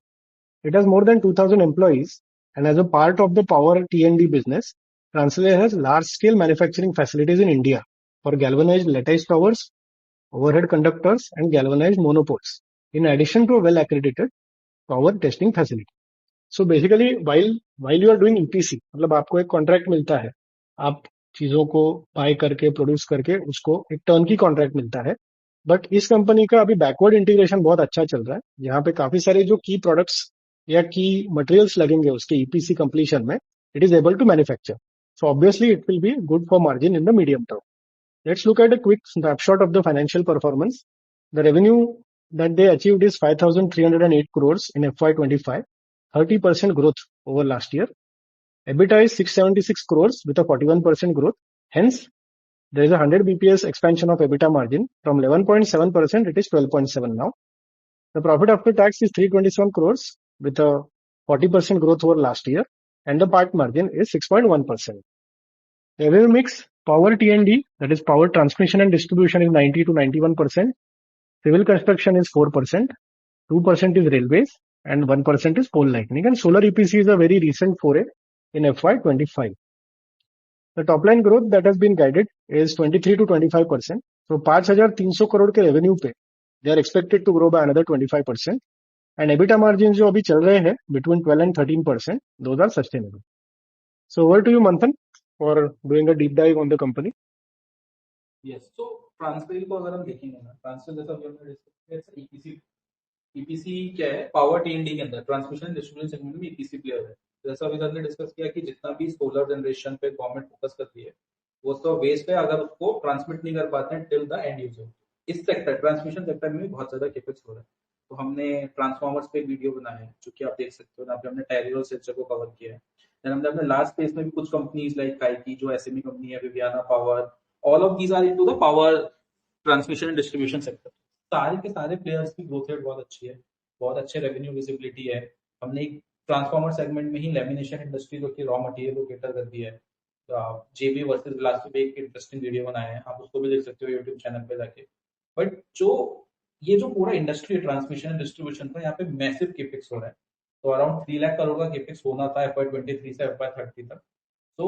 Speaker 1: It has more than 2,000 employees, and as a part of the power T&D business, Translate has large-scale manufacturing facilities in India for galvanized lattice towers, overhead conductors, and galvanized monopoles, in addition to a well-accredited power testing facility. So basically, while you are doing EPC, मतलब आपको एक contract मिलता है, आप चीजों को bye करके produce करके उसको एक टर्न की कॉन्ट्रैक्ट मिलता है। बट इस कंपनी का अभी बैकवर्ड इंटीग्रेशन बहुत अच्छा चल रहा है, यहाँ पे काफी सारे जो की प्रोडक्ट्स या की मटेरियल्स लगेंगे उसके ईपीसी कंप्लीशन में, it is able to manufacture. So obviously it will be good for margin in the medium term. Let's look at a quick snapshot of the financial performance. The revenue that they achieved is 5,308 crores in FY25, 30% growth over last year. EBITDA is 676 crores with a 41% growth. Hence, there is a 100 bps expansion of EBITDA margin from 11.7%, it is 12.7 now. The profit after tax is 327 crores with a 40% growth over last year, and the PAT margin is 6.1%. Revenue mix, power T&D, that is power transmission and distribution, is 90 to 91%. Civil construction is 4%, 2% is railways, and 1% is pole lighting. And solar EPC is a very recent foray in FY25. The top line growth that has been guided is 23 to 25%. So 5,300 crore के revenue पे they are expected to grow by another 25%. And EBITDA margins जो अभी चल रहे हैं between 12 and 13%, those are sustainable. So over to you, Manthan, for doing a deep dive on the company.
Speaker 2: Yes, तो transfer को अगर हम देखेंगे ना, ट्रांसफर जैसा अभी हमने डिस्कस किया, ईपीसी ईपीसी क्या है, पावर टीएनडी के अंदर ट्रांसमिशन डिस्ट्रीब्यूशन सेगमेंट में ईपीसी प्लेयर है। जैसा अभी हमने डिस्कस किया कि जितना भी सोलर जनरेशन पे गवर्नमेंट फोकस करती है, वो सब वेस्ट है अगर उसको ट्रांसमिट नहीं कर पाते हैं टिल द एंड यूजर। इस सेक्टर ट्रांसमिशन सेक्टर में भी बहुत ज्यादा कैपेक्स हो रहा है। तो हमने ट्रांसफॉर्मर्स पे वीडियो बनाया है, जो कि आप देख सकते हो। यहाँ पे हमने टेरियो सेक्टर को कवर किया है। देन हमने अपने लास्ट पेज में भी कुछ कंपनीज लाइक काइकी जो एसएमई कंपनी है, Viviana Power, all of these are into the power transmission and distribution sector. सारे के सारे प्लेयर्स की ग्रोथ रेट बहुत अच्छी है, बहुत अच्छे रेवेन्यू विजिबिलिटी है। हमने एक ट्रांसफॉर्मर सेगमेंट में ही लेमिनेशन इंडस्ट्री जो कि रॉ मटेरियल को कैटर करती है, जेबी वर्सेस ग्लास पे एक इंटरेस्टिंग वीडियो बनाया है, आप उसको भी देख सकते हो यूट्यूब चैनल पे जाके। बट ये जो पूरा इंडस्ट्री है ट्रांसमिशन एंड डिस्ट्रीब्यूशन का, यहाँ पे मैसिव केपेक्स हो रहा है। तो अराउंड 3 लाख करोड़ का केपेक्स होना था FY23 से FY30 तक। तो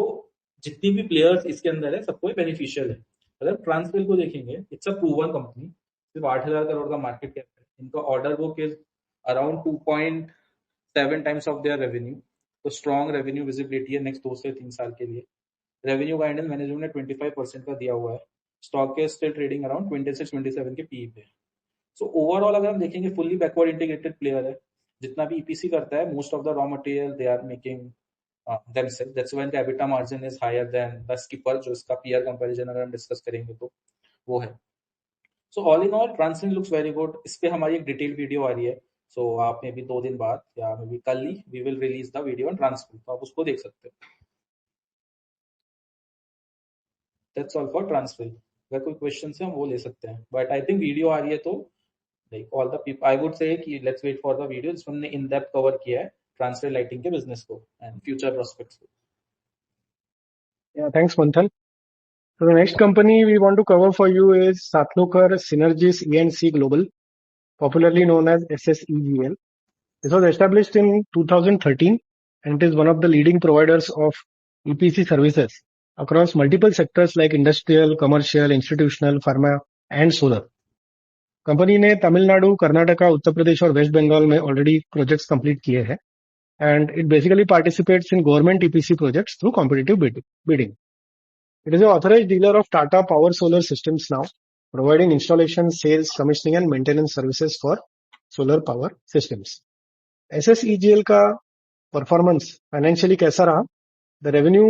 Speaker 2: जितनी भी प्लेयर्स इसके अंदर है सबको बेनिफिशियल है। अगर ट्रांसफिल को देखेंगे, इट्स अ प्रूवन कंपनी, सिर्फ 8,000 करोड़ का मार्केट कैप है। इनका order book is around 2.7 times of their revenue. तो स्ट्रॉन्ग रेवेन्यू विजिबिलिटी है नेक्स्ट 2 से 3 साल के लिए। रेवेन्यू गाइडेंस मैनेजमेंट ने 25% का दिया हुआ है। स्टॉक के स्टिल ट्रेडिंग अराउंड 26-27 के पीई पे। सो ओवरऑल अगर हम देखेंगे, फुल्ली बैकवर्ड इंटीग्रेटेड प्लेयर है। जितना भी ईपीसी करता है, most of the raw material they are making themselves. That's when the EBITDA margin is higher than the skipper, जो इसका peer comparison अगर हम डिस्कस करेंगे तो वो है। So all in all, Transcend looks very good. इस पे हमारी एक डिटेल वीडियो आ रही है। So आप में भी 2 दिन बाद या मे बी कल ही we will release the video on Transcend, तो आप उसको देख सकते हो। That's all for Transcend. अगर कोई क्वेश्चन है हम वो ले सकते हैं, बट आई थिंक वीडियो आ रही है तो like all the people, I would say कि let's wait for the video जिसमें हमने इन डेप्थ कवर किया है ट्रांसफर लाइटिंग के बिजनेस को एंड फ्यूचर प्रोस्पेक्ट्स को।
Speaker 1: Yeah, thanks, Manthan. So the next company we want to cover for you is Satlokar Synergis E&C Global, popularly known as SSEGL. This was established in 2013 and it is one of the leading providers of EPC services across multiple sectors like industrial, commercial, institutional, pharma and solar. Company ने तमिलनाडु, कर्नाटका, उत्तर प्रदेश और waste Bengal में already projects complete किए हैं, and it basically participates in government EPC projects through competitive bidding. It is an authorized dealer of Tata Power Solar Systems now, providing installation, sales, commissioning and maintenance services for solar power systems. SSEGL का performance financially कैसा रहा? The revenue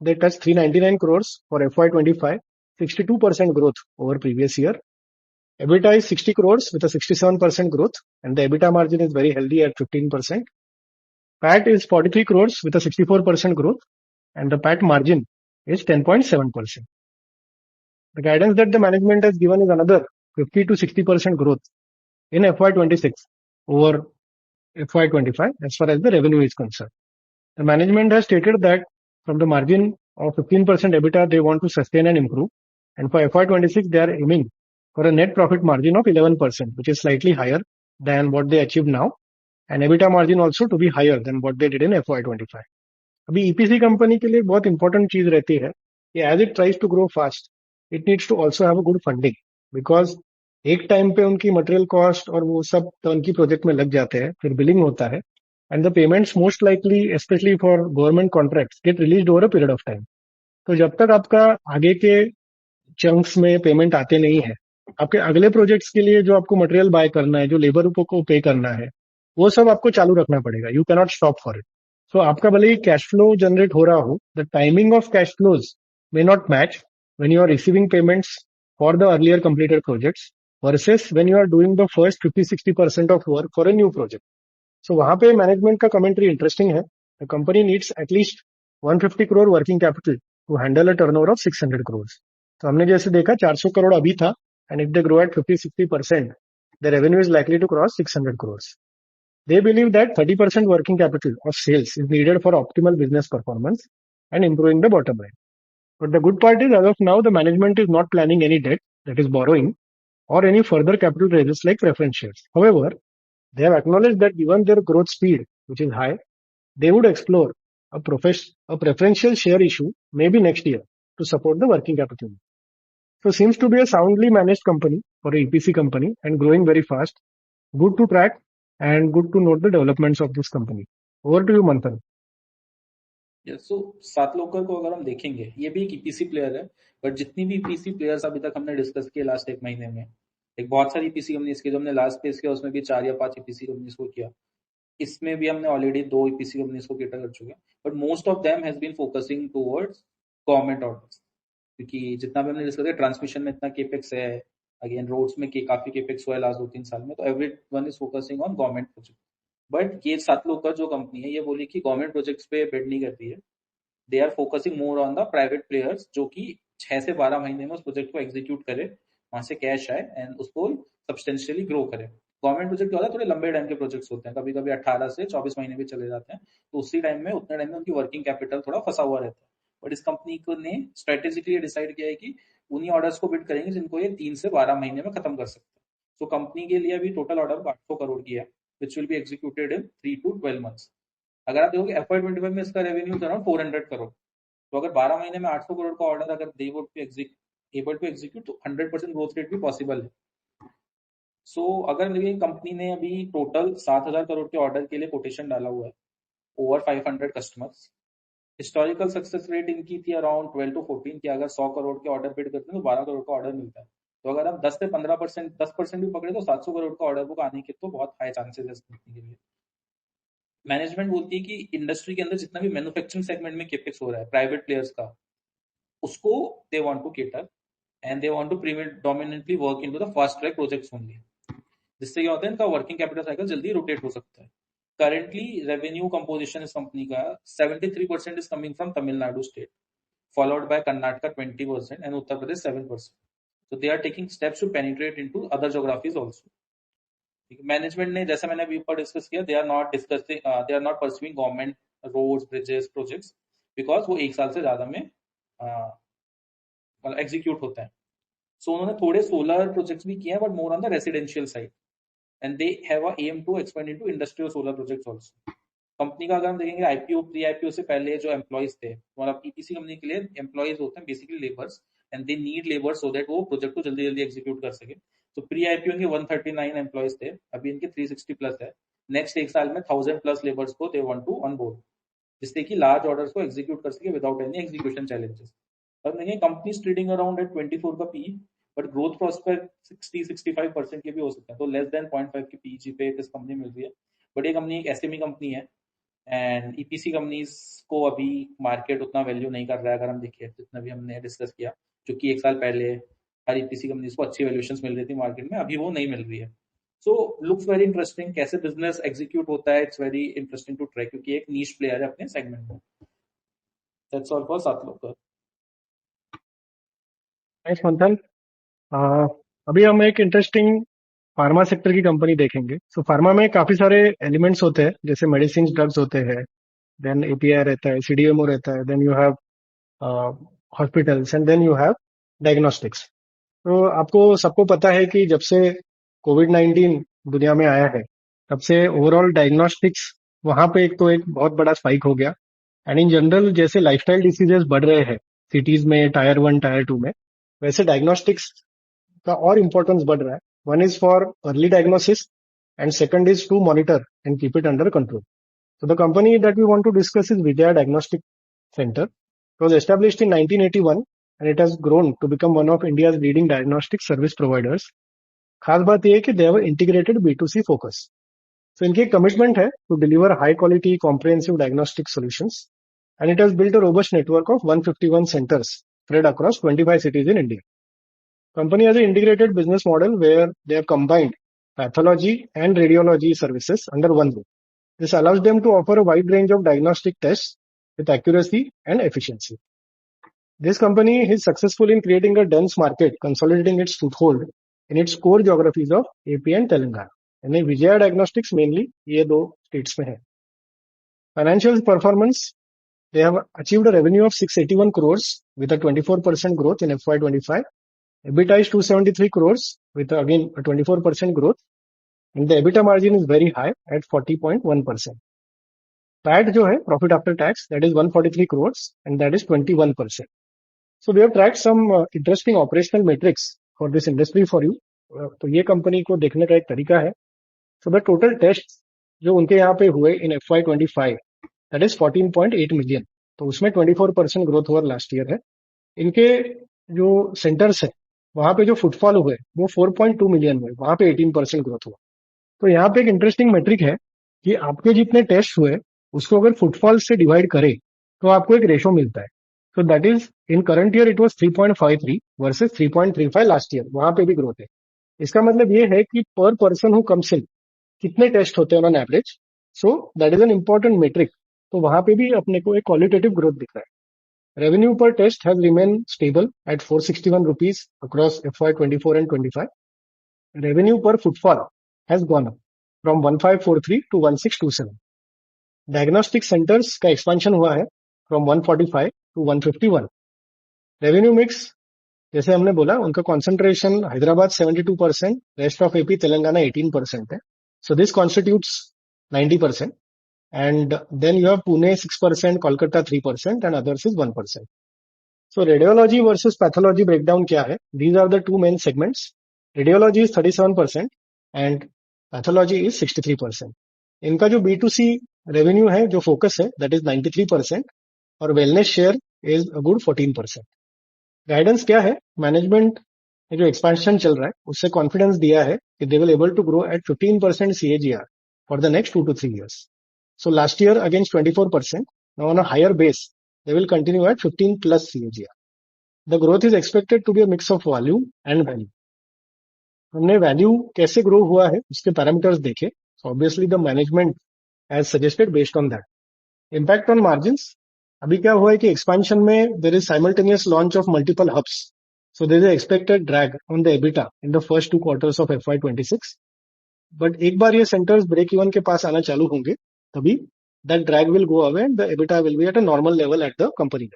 Speaker 1: they touched 399 crores for FY25, 62% growth over previous year. EBITDA is 60 crores with a 67% growth, and the EBITDA margin is very healthy at 15%. PAT is 43 crores with a 64% growth, and the PAT margin is 10.7%. The guidance that the management has given is another 50 to 60% growth in FY26 over FY25 as far as the revenue is concerned. The management has stated that from the margin of 15% EBITDA, they want to sustain and improve. And for FY26, they are aiming for a net profit margin of 11%, which is slightly higher than what they achieved now. And EBITDA margin also to be higher than what they did in FY25. अभी EPC company के लिए बहुत important चीज रहती है कि as it tries to grow fast it needs to also have a good funding because एक time पे उनकी मटेरियल कॉस्ट और वो सब टर्नकी प्रोजेक्ट में लग जाते हैं, फिर बिलिंग होता है and the payments most likely specially for government contracts gate released over a period of time. तो जब तक आपका आगे के चंक्स में पेमेंट आते नहीं है, आपके अगले प्रोजेक्ट्स के लिए जो आपको मटेरियल बाय करना है, जो लेबर को पे करना है, वो सब आपको चालू रखना पड़ेगा. You cannot stop for it. So आपका भले ही कैश फ्लो जनरेट हो रहा हो, the timing of cash flows may not match when you are receiving payments for the earlier completed projects versus when you are doing the first 50-60% of work for a new project. So वहां पे management का commentary interesting है. The company needs at least 150 crore working capital to handle a turnover of 600 crore. तो हमने जैसे देखा 400 करोड़ अभी था and if they grow at 50-60% the revenue is likely to cross 600 crore. They believe that 30% working capital of sales is needed for optimal business performance and improving the bottom line. But the good part is, as of now, the management is not planning any debt, that is borrowing, or any further capital raises like preference shares. However, they have acknowledged that given their growth speed, which is high, they would explore a preferential share issue maybe next year to support the working capital. So seems to be a soundly managed company for a EPC company and growing very fast. Good to track and good to note the developments of this company. Over to you, Manthan.
Speaker 2: सो सात लोकर को अगर हम देखेंगे, ये भी एक EPC player है, but जितनी भी ईपीसी प्लेयर्स अभी तक हमने डिस्कस किए लास्ट एक महीने में, एक बहुत सारी ईपीसी कंपनीज की जो हमने लास्ट पेज किया उसमें भी 4 या 5 ईपीसी कंपनीज को किया. इसमें भी हमने ऑलरेडी 2 ईपीसी कंपनीज को केटर कर चुके हैं, but most of them has been focusing towards government orders. क्योंकि जितना भी हमने डिस्कस किया, ट्रांसमिशन में इतना केपेक्स है, अगेन रोड्स में काफी केपेक्स हुआ है लास्ट 2-3 साल में, तो every one is focusing on government project. But ये सात लोग का जो कंपनी है, ये बोली कि गवर्नमेंट प्रोजेक्ट्स पे बिड नहीं करती है. They are focusing more on the private players, जो कि 6 से 12 महीने में उस प्रोजेक्ट को एग्जीक्यूट करे, वहां से कैश आए एंड उसको सब्सटेंशियली ग्रो करे. गवर्नमेंट प्रोजेक्ट क्या होता है, थोड़े लंबे टाइम के प्रोजेक्ट्स होते हैं, कभी कभी 18 से 24 महीने भी चले जाते हैं, तो उसी टाइम में उतने टाइम में उनकी वर्किंग कैपिटल थोड़ा फंसा हुआ रहता है. बट इस कंपनी को ने स्ट्रेटेजिकली डिसाइड किया है कि उन्हीं ऑर्डर्स को बिड करेंगे जिनको ये 3 से 12 महीने में खत्म कर सकते हैं. तो कंपनी के लिए अभी टोटल ऑर्डर 800 करोड़ की है, which will be executed in 3 to 12 months. अगर आप देखोगे FY25 में इसका रेवेन्यू था अराउंड 400 करोड़. तो अगर 12 महीने में 800 करोड़ का ऑर्डर अगर they would be able to execute, तो 100% ग्रोथ रेट भी पॉसिबल है. सो अगर ये कंपनी ने अभी टोटल 7,000 करोड़ के ऑर्डर के लिए कोटेशन डाला हुआ है, over 500 customers. Historical success rate इनकी थी अराउंड 12 to 14 की. अगर 100 करोड़ के ऑर्डर बिड करते हैं तो 12 करोड़ का ऑर्डर मिलता है. तो अगर आप 10 से 15%, 10% भी पकड़े तो 700 करोड़ का ऑर्डर बुक आने के तो बहुत हाई चांसेस है इस कंपनी के लिए. मैनेजमेंट बोलती है कि इंडस्ट्री के अंदर जितना भी मैन्युफैक्चरिंग सेगमेंट में केपेक्स हो रहा है प्राइवेट प्लेयर्स का, उसको they want to cater and they want to predominantly work into the fast track projects only. जिससे क्या होता है, इनका वर्किंग कैपिटल साइकिल जल्दी रोटेट हो सकता है. करंटली रेवेन्यू कंपोजिशन इस कंपनी का 73% is coming from Tamil Nadu state, followed by Karnataka 20% and Uttar Pradesh 7%. So they are taking steps to penetrate into other geographies also. Management ने, जैसे मैंने अभी ऊपर डिस्कस किया, they are not pursuing government roads, bridges projects, because वो 1 साल से ज्यादा में मतलब एग्जीक्यूट होता है. सो उन्होंने थोड़े सोलर प्रोजेक्ट्स भी किए हैं, but more on the residential side, and they have a aim to expand into industrial solar projects also. Company का अगर हम देखेंगे आईपीओ, प्री आईपीओ से पहले जो एम्प्लॉइज थे, मतलब ईपीसी कंपनी के लिए एम्प्लॉइज होते हैं basically labours, and they need labour so that वो प्रोजेक्ट को जल्दी जल्दी एग्जीक्यूट कर सके. तो प्री आईपीओ के 139 एम्प्लॉइज थे, अभी इनके 360 प्लस है. नेक्स्ट 1 साल में 1000 प्लस लेबर्स को they want to onboard, जिससे कि लार्ज ऑर्डर्स को एग्जीक्यूट कर सके विदाउट एनी एग्जीक्यूशन चैलेंजेस. अब देखिए कंपनी ट्रेडिंग अराउंड एट 24 का पी, बट ग्रोथ प्रोस्पेक्ट 60-65% के भी हो सकते हैं. तो लेस देन 0.5 की पीजी पे इस कंपनी मिल रही है. बट ये कंपनी एक एसएमई कंपनी है एंड ईपीसी कंपनीज को अभी मार्केट उतना वैल्यू नहीं कर रहा है। अगर हम देखें जितना भी हमने डिस्कस किया, जो कि 1 साल पहले हर ईपीसी कंपनीज को अच्छी वैल्यूएशंस मिल रही थी मार्केट में, अभी वो नहीं मिल रही है। सो लुक्स वेरी इंटरेस्टिंग, कैसे बिजनेस एग्जीक्यूट होता है, it's very interesting to track, क्योंकि एक नीश प्लेयर है अपने सेगमेंट में। दैट्स ऑल फॉर सात लोग।
Speaker 1: थैंक्स मंथन। अ, अभी हम एक इंटरेस्टिंग फार्मा सेक्टर की कंपनी देखेंगे। सो फार्मा में काफी सारे एलिमेंट्स होते हैं, जैसे मेडिसिन ड्रग्स होते हैं, देन एपीआई रहता है, सीडीएमओ रहता है, then you have hospitals and then you have diagnostics. तो आपको सबको पता है कि जब से कोविड-19 दुनिया में आया है, तब से ओवरऑल डायग्नोस्टिक्स वहां पे एक बहुत बड़ा स्पाइक हो गया। एंड इन जनरल जैसे लाइफस्टाइल डिसीजेस बढ़ रहे हैं सिटीज में, टायर 1 टायर 2 में, वैसे डायग्नोस्टिक्स का और इम्पोर्टेंस बढ़ रहा है। One is for early diagnosis and second is to monitor and keep it under control. So the company that we want to discuss is Vijaya Diagnostic Center. It was established in 1981 and it has grown to become one of India's leading diagnostic service providers. खास बात यह है कि they have integrated B2C focus. So इनकी commitment है to deliver high quality comprehensive diagnostic solutions and it has built a robust network of 151 centers spread across 25 cities in India. Company has an integrated business model where they have combined pathology and radiology services under one roof. This allows them to offer a wide range of diagnostic tests with accuracy and efficiency. This company is successful in creating a dense market, consolidating its foothold in its core geographies of AP and Telangana. यानी Vijaya diagnostics mainly ये दो states में है. Financial performance, they have achieved a revenue of 681 crores with a 24% growth in FY25. EBITDA is 273 crores with again a 24% growth, and the EBITDA margin is very high at 40.1%. PAT जो है, profit after tax, that is 143 crores and that is 21%. So we have tracked some interesting operational metrics for this industry for you. तो ये company को देखने का एक तरीका है. So the total tests जो उनके यहाँ पे हुए in FY25, that is 14.8 million. तो उसमें 24% ग्रोथ हुआ लास्ट ईयर है. इनके जो सेंटर्स है वहां पे जो फुटफॉल हुए वो 4.2 मिलियन हुए, वहां पे 18% ग्रोथ हुआ. तो यहाँ पे एक इंटरेस्टिंग मेट्रिक है कि आपके जितने टेस्ट हुए उसको अगर फुटफॉल से डिवाइड करें तो आपको एक रेशो मिलता है. सो that is in current year it was 3.53 versus 3.35 last year, वहां पे भी ग्रोथ है. इसका मतलब ये है कि पर पर्सन हु कम्स इन कितने टेस्ट होते हैं on average. So that is an important metric. तो वहां पे भी अपने को एक क्वालिटेटिव ग्रोथ दिख रहा है. Revenue per test has remain stable at 461 rupees across FY24 and 25. Revenue per footfall has gone up from 1543 to 1627. Diagnostic centers का expansion हुआ है from 145 to 151. Revenue mix, जैसे हमने बोला, उनका concentration Hyderabad 72%, rest of AP Telangana 18% है. So this constitutes 90%. And then you have Pune 6%, Kolkata 3% and others is 1%. So radiology versus pathology breakdown क्या है? These are the two main segments. Radiology is 37% and pathology is 63%. इनका जो B2C revenue है, जो focus है, that is 93% और wellness share is a good 14%. Guidance क्या है? मैनेजमेंट जो एक्सपेंशन चल रहा है उससे कॉन्फिडेंस दिया है कि they will able to grow at 15% CAGR for the next 2 to 3 years. So last year against 24%, now on a higher base, they will continue at 15 plus CAGR. The growth is expected to be a mix of volume and value. हमने value कैसे grow हुआ है उसके parameters देखे. Obviously the management has suggested based on that. Impact on margins, अभी क्या हुआ है कि एक्सपेंशन में there is simultaneous launch of multiple hubs. So there is expected drag on the EBITDA in the first 2 quarters of FY26. But एक बार ये centres break even के पास आना चालू होंगे तभी that drag will go away and the EBITDA will be at a normal level at the company.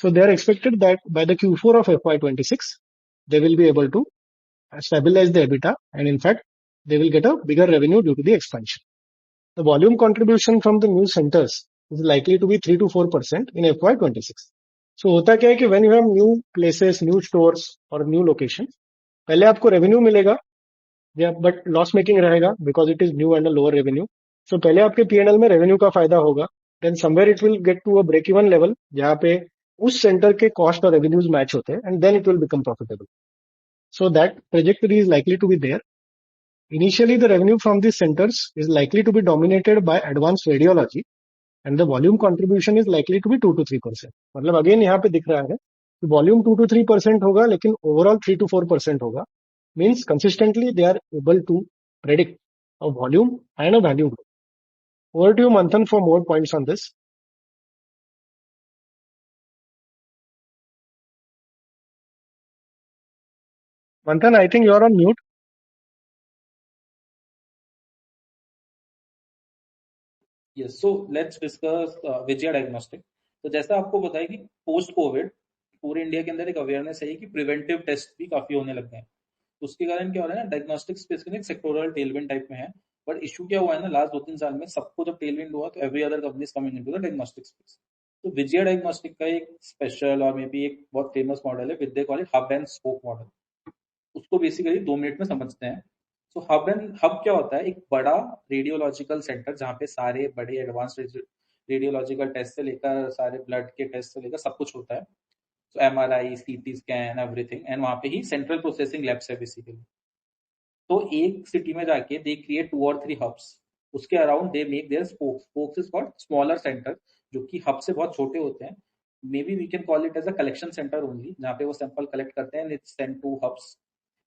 Speaker 1: So they are expected that by the Q4 of FY26 they will be able to stabilize the EBITDA and in fact they will get a bigger revenue due to the expansion. The volume contribution from the new centers is likely to be 3 to 4% in FY26. So होता क्या है कि when you have new places, new stores or new locations, पहले आपको revenue मिलेगा, but loss making रहेगा because it is new and a lower revenue. So पहले आपके P&L में revenue का फायदा होगा, then somewhere it will get to a break even level जहाँ पे उस सेंटर के कॉस्ट और रेवेन्यूज मैच होते हैं and then it will become profitable. So that trajectory is likely to be there. Initially, the revenue from these centers is likely to be dominated by advanced radiology, and the volume contribution is likely to be 2 to 3%. मतलब again यहाँ पे दिख रहा है कि volume 2 to 3% होगा, लेकिन overall 3 to 4% होगा. Means consistently they are able to predict a volume and a value growth. Over to you, Manthan, for more points on this. Manthan, I think you are on mute.
Speaker 2: Yes, so let's discuss Vijaya diagnostic. तो जैसा आपको पता है कि post Covid पूरे India के अंदर एक अवेयरनेस है कि प्रिवेंटिव टेस्ट भी काफी होने लग गए हैं. तो उसके कारण क्या हो रहा है ना, डायग्नोस्टिक स्पेस के एक सेक्टोरल टेलविंड टाइप में है. बट इशू क्या हुआ है ना, लास्ट 2-3 साल में सबको जब टेलविंड हुआ तो every other companies coming into the diagnostic space. तो विजया डायग्नोस्टिक का एक स्पेशल और मे बी एक बहुत फेमस मॉडल है, with they call it hub and spoke model. उसको बेसिकली 2 मिनट में समझते हैं. सो हब क्या होता है, एक बड़ा रेडियोलॉजिकल सेंटर जहाँ पे सारे बड़े एडवांस रेडियोलॉजिकल टेस्ट से लेकर सारे ब्लड के टेस्ट से लेकर सब कुछ होता है. So MRI, CT scan, everything, and वहाँ पे ही सेंट्रल प्रोसेसिंग लैब्स है बेसिकली. तो एक सिटी में जाके दे क्रिएट 2 or 3 हब्स. उसके around they make their spokes is called smaller centre, जो कि हब से बहुत छोटे होते हैं. May be we can call it as a collection centre only, जहाँ पे वो सैंपल कलेक्ट करते हैं and it's send to hubs.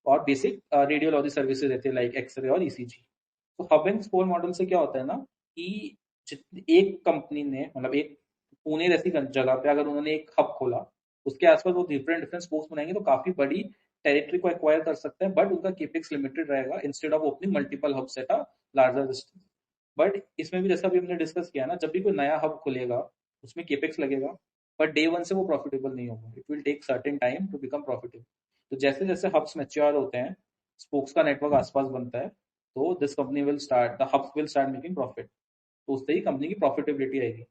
Speaker 2: और बेसिक रेडियोलॉजी सर्विसेज रहती है लाइक एक्सरे और ECG. तो हब एंड स्पोक मॉडल से क्या होता है ना कि एक कंपनी ने, मतलब एक पुणे जैसी जगह पे अगर उन्होंने एक हब खोला, उसके आसपास वो डिफरेंट डिफरेंट स्पोक्स बनाएंगे तो काफी बड़ी टेरिटरी को एक्वायर कर सकते हैं. बट उनका केपेक्स लिमिटेड रहेगा instead of opening multiple hubs at a larger distance. But इसमें भी जैसा भी हमने डिस्कस किया ना, जब भी कोई नया हब खुलेगा उसमें केपेक्स लगेगा, बट डे वन से वो प्रॉफिटेबल नहीं होगा. It will take certain time to become profitable. तो जैसे जैसे हब्स मैच्योर होते हैं, स्पोक्स का नेटवर्क आसपास बनता है, तो this company will start the hubs will start making profit. तो उससे ही कंपनी की प्रॉफिटेबिलिटी आएगी.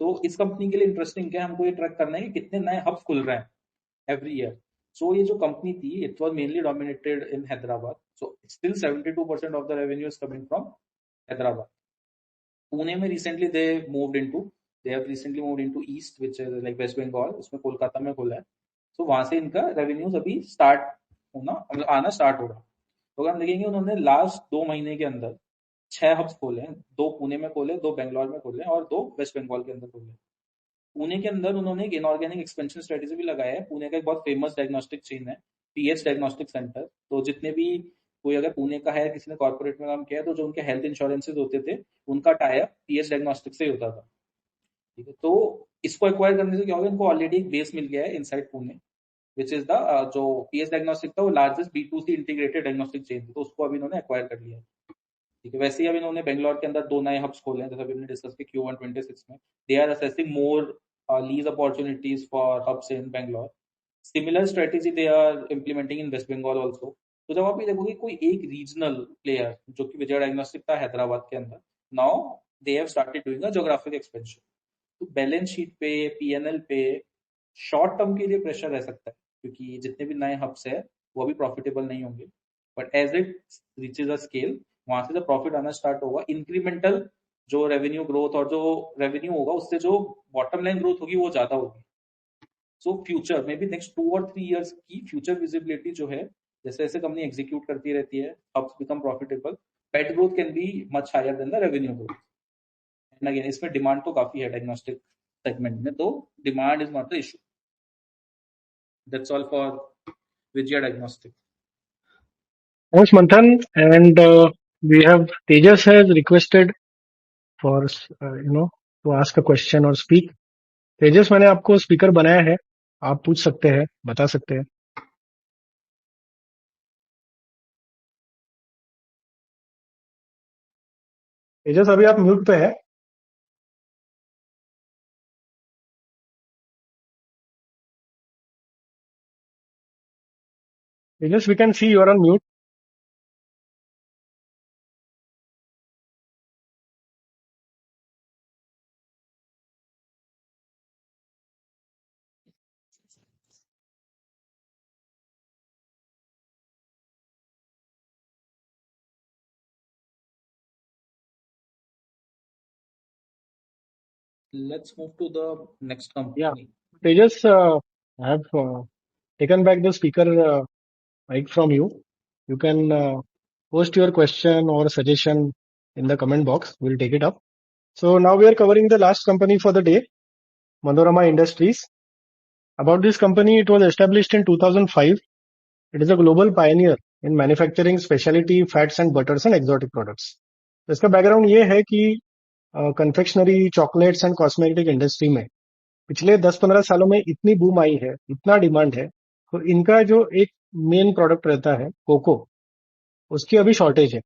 Speaker 2: तो इस कंपनी के लिए इंटरेस्टिंग क्या है, हमको ये ट्रैक करना है कि कितने नए हब्स खुल रहे हैं every year. So ये जो कंपनी थी, it was mainly dominated in Hyderabad. So still 72% of the revenue is coming from Hyderabad. Pune में recently they have recently moved into East, which is like West Bengal. उसमें कोलकाता में खोला है. So वहां से इनका revenues अभी start होना, मतलब आना start हो रहा. तो हम देखेंगे उन्होंने लास्ट 2 महीने के अंदर 6 हब्स खोले हैं. 2 पुणे में खोले, 2 बेंगलोर में खोले और 2 वेस्ट बंगाल के अंदर खोले. पुणे के अंदर उन्होंने एक इनऑर्गेनिक एक्सपेंशन स्ट्रेटेजी भी लगाया है. पुणे का एक बहुत फेमस डायग्नोस्टिक चेन है, PH डायग्नोस्टिक सेंटर. तो जितने भी कोई अगर पुणे का है, किसी ने कॉर्पोरेट में काम किया है, तो जो उनके हेल्थ इंश्योरेंसेज होते थे उनका टाइप PH डायग्नोस्टिक से ही होता था. ठीक है, तो इसको एक्वायर करने से क्या होगा, इनको ऑलरेडी एक बेस मिल गया है inside Pune, which is the जो PH डायग्नोस्टिक था वो largest B2C integrated diagnostic chain थी. तो उसको अभी इन्होंने एक्वायर कर लिया है. ठीक है, वैसे ही अब इन्होंने बेंगलोर के अंदर 2 नए हब्स खोले हैं, जैसा भी हमने डिस्कस किया Q1 26 में. They are assessing more lease opportunities for hubs in Bangalore. Similar strategy they are implementing in West Bengal also. तो जब आप ये देखोगे कोई एक रीजनल प्लेयर जो कि विजय डायग्नोस्टिक था हैदराबाद के अंदर, now they have started doing a geographic expansion. तो बैलेंस शीट पे, P&L पे शॉर्ट टर्म के लिए प्रेशर रह सकता है, क्योंकि जितने भी नए हब्स है वो अभी प्रॉफिटेबल नहीं होंगे. But as it reaches a scale, वहां से जब प्रॉफिट आना स्टार्ट होगा, इंक्रीमेंटल जो रेवेन्यू ग्रोथ और जो रेवेन्यू होगा उससे जो बॉटम लाइन ग्रोथ होगी वो ज्यादा होगी. सो फ्यूचर में भी नेक्स्ट 2 or 3 years की फ्यूचर विजिबिलिटी जो है, जैसे जैसे कंपनी एग्जीक्यूट करती रहती है, hubs become profitable, PAT growth can be much higher than the revenue growth. And again इसमें डिमांड तो काफी है डायग्नोस्टिक सेगमेंट में, तो demand is not the issue. That's all for Vijaya Diagnostic.
Speaker 1: Thanks, Manthan. And we have Tejas has requested for to ask a question or speak. तेजस, मैंने आपको speaker बनाया है, आप पूछ सकते हैं, बता सकते हैं. तेजस, अभी आप म्यूट पे है. तेजस, we can see you are on mute.
Speaker 2: Let's move to the next
Speaker 1: Yeah.
Speaker 2: company.
Speaker 1: Tejas, I have taken back the speaker mic from you. You can post your question or suggestion in the comment box. We'll take it up. So now we are covering the last company for the day, Manorama Industries. About this company, it was established in 2005. It is a global pioneer in manufacturing specialty fats and butters and exotic products. तो इसका background ये है कि confectionery chocolates and cosmetic industry में पिछले 10-15 सालों में इतनी बूम आई है, इतना डिमांड है, तो इनका जो एक मेन प्रोडक्ट रहता है कोको, उसकी अभी शॉर्टेज है.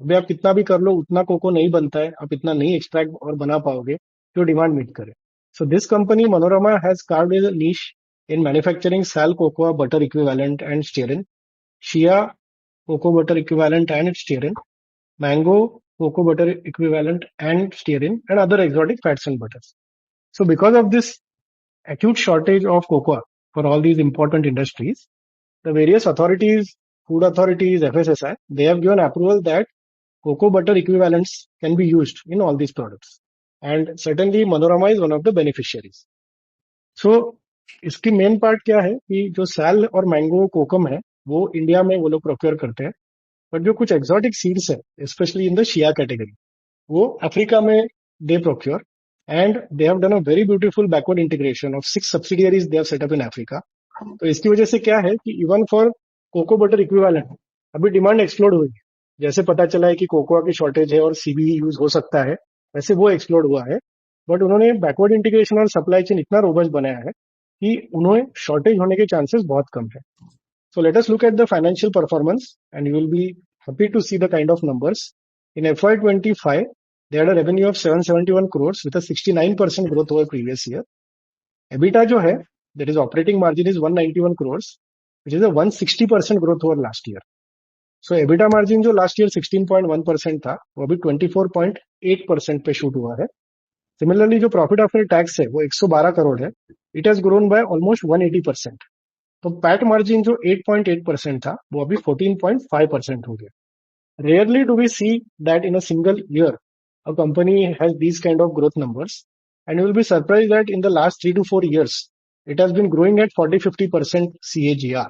Speaker 1: अभी आप कितना भी कर लो उतना कोको नहीं बनता है, आप इतना नहीं एक्सट्रैक्ट और बना पाओगे जो डिमांड मीट करे. So this company Manorama has carved a niche in manufacturing sal cocoa butter equivalent and stearin, shea cocoa butter equivalent and stearin, mango cocoa butter equivalent and stearin, and other exotic fats and butters. So because of this acute shortage of cocoa for all these important industries, the various authorities, food authorities, FSSI, they have given approval that cocoa butter equivalents can be used in all these products. And certainly Manorama is one of the beneficiaries. So इसकी main part क्या है कि जो cell और mango कोकम है वो India में वो लोग प्रोक्योर करते हैं, बट जो कुछ एक्सोटिक सीड्स है specially in the shea category वो अफ्रीका में they procure, and they have done a very beautiful backward integration of 6 subsidiaries they have set up in Africa. तो इसकी वजह से क्या है कि even for cocoa butter equivalent अभी डिमांड एक्सप्लोड हुई है. जैसे पता चला है कि कोकोआ की शॉर्टेज है और सीबीई यूज हो सकता है, वैसे वो एक्सप्लोड हुआ है. बट उन्होंने बैकवर्ड इंटीग्रेशन और सप्लाई चेन इतना रोबस्ट बनाया है कि उन्हें शॉर्टेज होने के चांसेस बहुत कम है. So let us look at the financial performance and you will be happy to see the kind of numbers. In FY25, they had a revenue of 771 crores with a 69% growth over previous year. EBITDA जो है, that is operating margin is 191 crores, which is a 160% growth over last year. So EBITDA margin जो last year 16.1% था, वो अभी 24.8% पे shoot हुआ है. Similarly, जो profit after tax है, वो 112 करोड़ है. It has grown by almost 180%. तो पैट मार्जिन जो 8.8% था वो अभी 14.5% हो गया. Rarely do we see that in a single year a company has these kind of growth numbers, and you will be surprise that in the last 3 to 4 years it has been growing at 40-50% CAGR.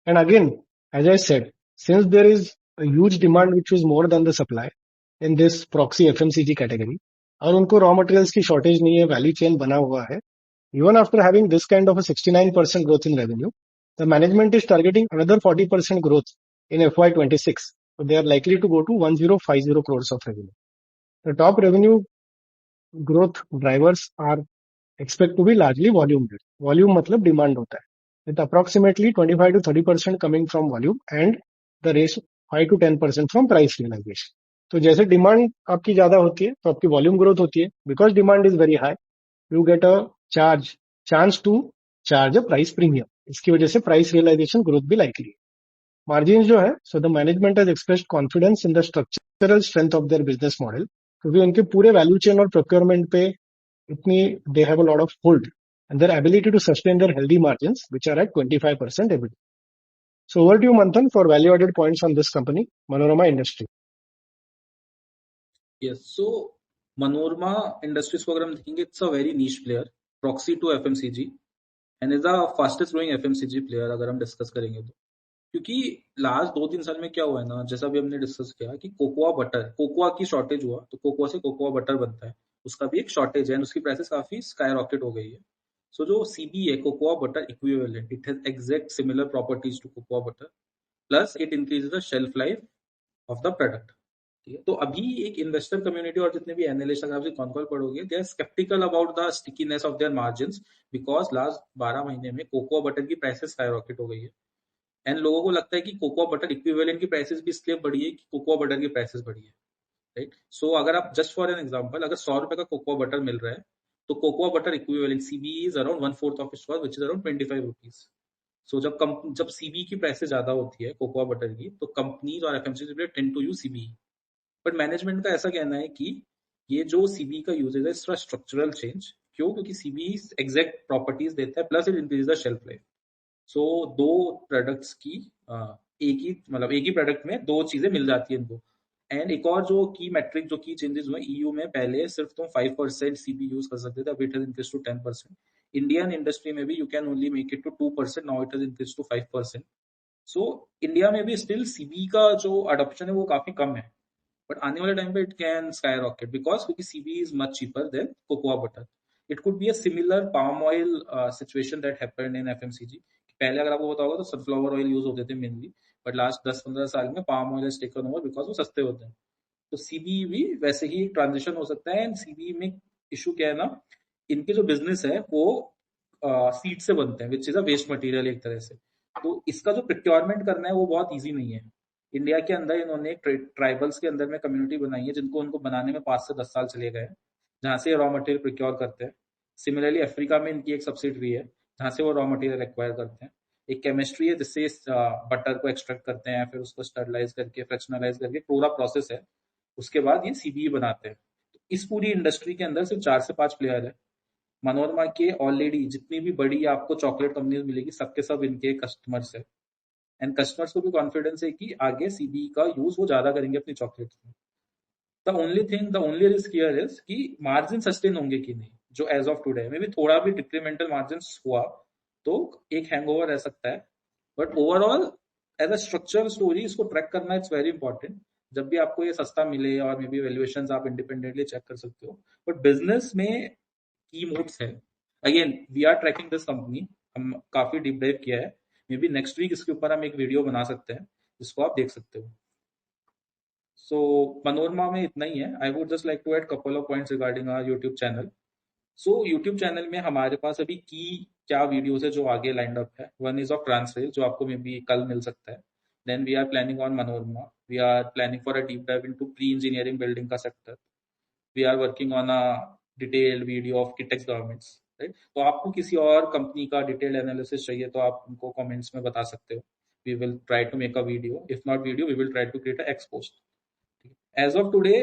Speaker 1: And again, as I said, since there is a huge demand which is more than the supply in this proxy FMCG category, और उनको raw materials की shortage नहीं है, value chain बना हुआ है, even after having this kind of a 69% growth in revenue, the management is targeting another 40% growth in FY26. So they are likely to go to 1050 crores of revenue. The top revenue growth drivers are expect to be largely volume based. Volume मतलब demand होता है, with approximately 25 to 30% coming from volume and the rest 5 to 10% from price realization. तो जैसे demand आपकी ज्यादा होती है तो आपकी वॉल्यूम ग्रोथ होती है. Because demand is very high, you get a chance to charge a price premium. इसकी वजह से प्राइस रियलाइजेशन ग्रोथ भी लाइकली है. मार्जिन जो है, so the management has expressed confidence in the structural strength of their business model, क्योंकि उनके पूरे वैल्यू चेन और प्रोक्योरमेंट पे इतनी they have a lot of hold and their ability to sustain their healthy margins, which are at 25% EBITDA. So over to you, Manthan, for value-added points on this company, Manorama Industry.
Speaker 2: Yes, so Manorama Industries को अगर हम देखेंगे, it's a very niche player, proxy to FMCG, and is the fastest growing FMCG player अगर हम discuss करेंगे तो. क्योंकि last 2-3 साल में क्या हुआ है ना, जैसा भी हमने डिस्कस किया कि कोकोआ की शॉर्टेज हुआ, तो कोकोआ से कोकोआ बटर बनता है, उसका भी एक शॉर्टेज है, उसकी प्राइसेस काफी स्काई रॉकेट हो गई है. सो जो सीबी है, cocoa butter equivalent, it has exact similar properties to cocoa butter, plus it increases the shelf life of the product. ठीक है, तो अभी एक इन्वेस्टर कम्युनिटी और जितने भी एनालिस्ट अगर आप कॉन कॉल पढ़ोगे, they are skeptical about the stickiness of their margins, because last 12 महीने में कोकोआ बटर की प्राइसेस स्काई रॉकेट हो गई है. एंड लोगों को लगता है कि कोकोआ बटर इक्विवेलेंट की प्राइसेस भी इसलिए बढ़ी है कि कोकोआ बटर की प्राइसेस बढ़ी है. राइट, सो अगर आप जस्ट फॉर एन एग्जांपल, अगर 100 रुपए का कोकोआ बटर मिल रहा है, तो cocoa butter equivalent CB is around 1/4 of its cost, which is around 25 rupees. So जब सीबी की प्राइसेस ज्यादा होती है कोकोआ बटर की, तो कंपनीज और FMCG tend to use CB. But management का ऐसा कहना है कि ये जो सीबी का यूजेज है, इसका स्ट्रक्चरल चेंज. क्यों? क्योंकि सीबी एग्जैक्ट प्रॉपर्टीज देता है, plus it increase the shelf life. So दो प्रोडक्ट्स की एक ही प्रोडक्ट में दो चीजें मिल जाती है इनको. एंड एक और जो की मैट्रिक, जो की चेंजेस हुए ईयू में, पहले सिर्फ तुम 5% सीबी यूज कर सकते थे, अब it has increase to 10%. Indian industry में भी you can only make it to 2%, now it has increase to 5%. So India में भी स्टिल सीबी का जो अडॉप्शन है वो काफी कम है, बट आने वाले टाइम पे it can sky rocket because क्योंकि CB is much cheaper than cocoa butter. It could be a similar palm oil situation that happened in FMCG. पहले अगर आपको पता होगा तो सनफ्लावर ऑयल यूज होते थे मेनली, बट लास्ट 10-15 साल में palm oil is taken over because वो सस्ते होते हैं. तो सीबी भी वैसे ही ट्रांजिशन हो सकता है. एंड सीबी में इशू क्या है ना, इनके जो बिजनेस है वो सीड से बनते हैं which is a waste material एक तरह से. तो इसका जो प्रिक्योरमेंट करना है वो बहुत ईजी नहीं है. इंडिया के अंदर इन्होंने ट्राइबल्स के अंदर में कम्युनिटी बनाई है जिनको उनको बनाने में 5 से 10 साल चले गए, जहां से रॉ मटेरियल प्रिक्योर करते हैं. सिमिलरली अफ्रीका में इनकी एक सब्सिडरी है जहां से वो रॉ मटेरियल एक्वायर करते हैं. एक केमिस्ट्री है जिससे बटर को एक्सट्रैक्ट करते हैं, फिर उसको स्टरलाइज करके फ्रैक्शनलाइज करके पूरा प्रोसेस है. उसके बाद ये सीबीई बनाते हैं. तो इस पूरी इंडस्ट्री के अंदर सिर्फ 4 से 5 प्लेयर है. मनोरमा के ऑलरेडी जितनी भी बड़ी आपको चॉकलेट कंपनीज मिलेगी सबके सब इनके कस्टमर्स है. एंड कस्टमर्स को भी कॉन्फिडेंस है कि आगे सीबीई का यूज वो ज्यादा करेंगे अपनी चॉकलेट्स में. The only risk here is कि मार्जिन सस्टेन होंगे कि नहीं, जो एज ऑफ टुडे में भी थोड़ा भी डिक्रीमेंटल मार्जिन हुआ तो एक हैंगओवर रह सकता है. But overall as a structural story इसको ट्रैक करना इट्स वेरी इंपॉर्टेंट. जब भी आपको ये सस्ता मिले और मे बी वैल्यूएशंस आप इंडिपेंडेंटली चेक कर सकते हो, बट बिजनेस में की मोड्स है. Again we are tracking this company, हम काफी डीप डाइव किया है. मे बी नेक्स्ट वीक इसके ऊपर हम एक वीडियो बना सकते हैं जिसको आप देख सकते हो. सो मनोरमा में इतना ही है. I would just like to add couple of points regarding our YouTube channel. So YouTube channel में हमारे पास अभी की क्या वीडियोस है जो आगे लाइंड अप है. वन इज ऑफ ट्रांसरेल जो आपको मे बी कल मिल सकता है. Then we are planning on Manorama. We are planning for a deep dive into pre engineering building का sector. We are working on a detailed video of Kitex garments. Right, तो आपको किसी और कंपनी का डिटेल्ड एनालिसिस चाहिए तो आप उनको कमेंट्स में बता सकते हो. We will try to make a video. If not video we will try to create a X post. As of today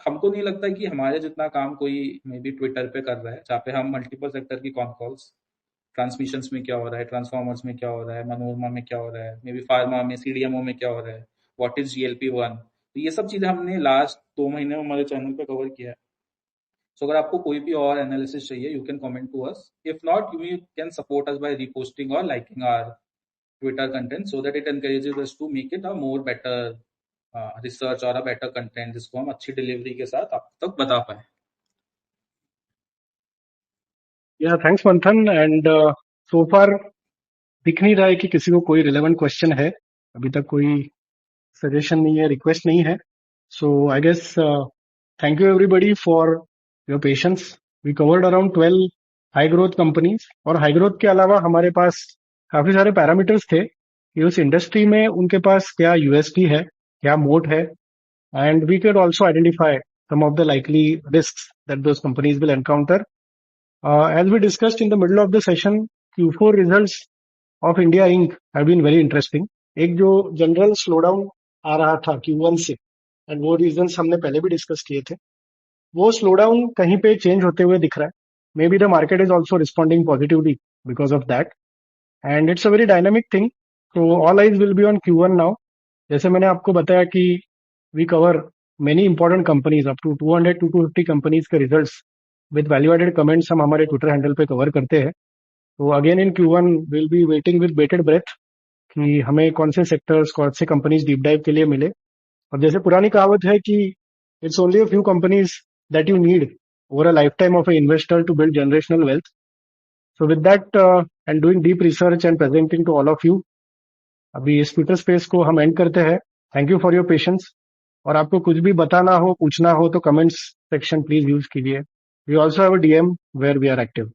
Speaker 2: हमको नहीं लगता कि हमारे जितना काम कोई मे बी ट्विटर पे कर रहा है, जहाँ पे हम मल्टीपल सेक्टर की कॉन कॉल्स, ट्रांसमिशंस में क्या हो रहा है, ट्रांसफॉर्मर्स में क्या हो रहा है, मनोरमा में क्या हो रहा है, मे बी फार्मा में सीडीएमओ में क्या हो रहा है, व्हाट इज GLP-1. तो ये सब चीजें हमने लास्ट 2 महीने में हमारे चैनल पे कवर किया है. सो अगर आपको कोई भी और एनालिसिस चाहिए you can comment to us. If not you can support us by reposting और liking our Twitter content so that it encourages us to make it a more better research और अ बेटर कंटेंट जिसको हम अच्छी delivery के साथ आप तक बता पाए.
Speaker 1: Yeah, thanks मंथन. एंड so far दिख नहीं रहा है कि किसी को कोई रिलेवेंट क्वेश्चन है. अभी तक कोई सजेशन नहीं है, रिक्वेस्ट नहीं है. So I guess thank you everybody for your patience. We covered around 12 high growth companies. और हाई ग्रोथ के अलावा हमारे पास काफी सारे पैरामीटर्स थे कि उस इंडस्ट्री में उनके पास क्या यूएसपी है, क्या मोट है, and we could also identify some of the likely risks that those companies will encounter. As we discussed in the middle of the session, Q4 results of India Inc. have been very interesting. एक जो general slowdown आ रहा था Q1 से, and वो reasons हमने पहले भी discuss किए थे, वो स्लोडाउन कहीं पे चेंज होते हुए दिख रहा है. May be the market is also responding positively because of that, and it's a very dynamic thing. तो all eyes will be on Q1 now. जैसे मैंने आपको बताया कि we cover many important companies, up to 200 to 250 companies के results with value added comments हम हमारे Twitter handle पे कवर करते हैं. तो again in Q1 will be waiting with bated breath कि हमें कौन से सेक्टर्स, कौन से कंपनीज डीप डाइव के लिए मिले. और जैसे पुरानी कहावत है कि it's only a few companies that you need over a lifetime of a investor to build generational wealth. So with that and doing deep research and presenting to all of you, अभी इस Twitter space को हम end करते हैं. Thank you for your patience. और आपको कुछ भी बताना हो, पूछना हो तो कमेंट्स सेक्शन प्लीज यूज कीजिए. We also have a DM where we are active.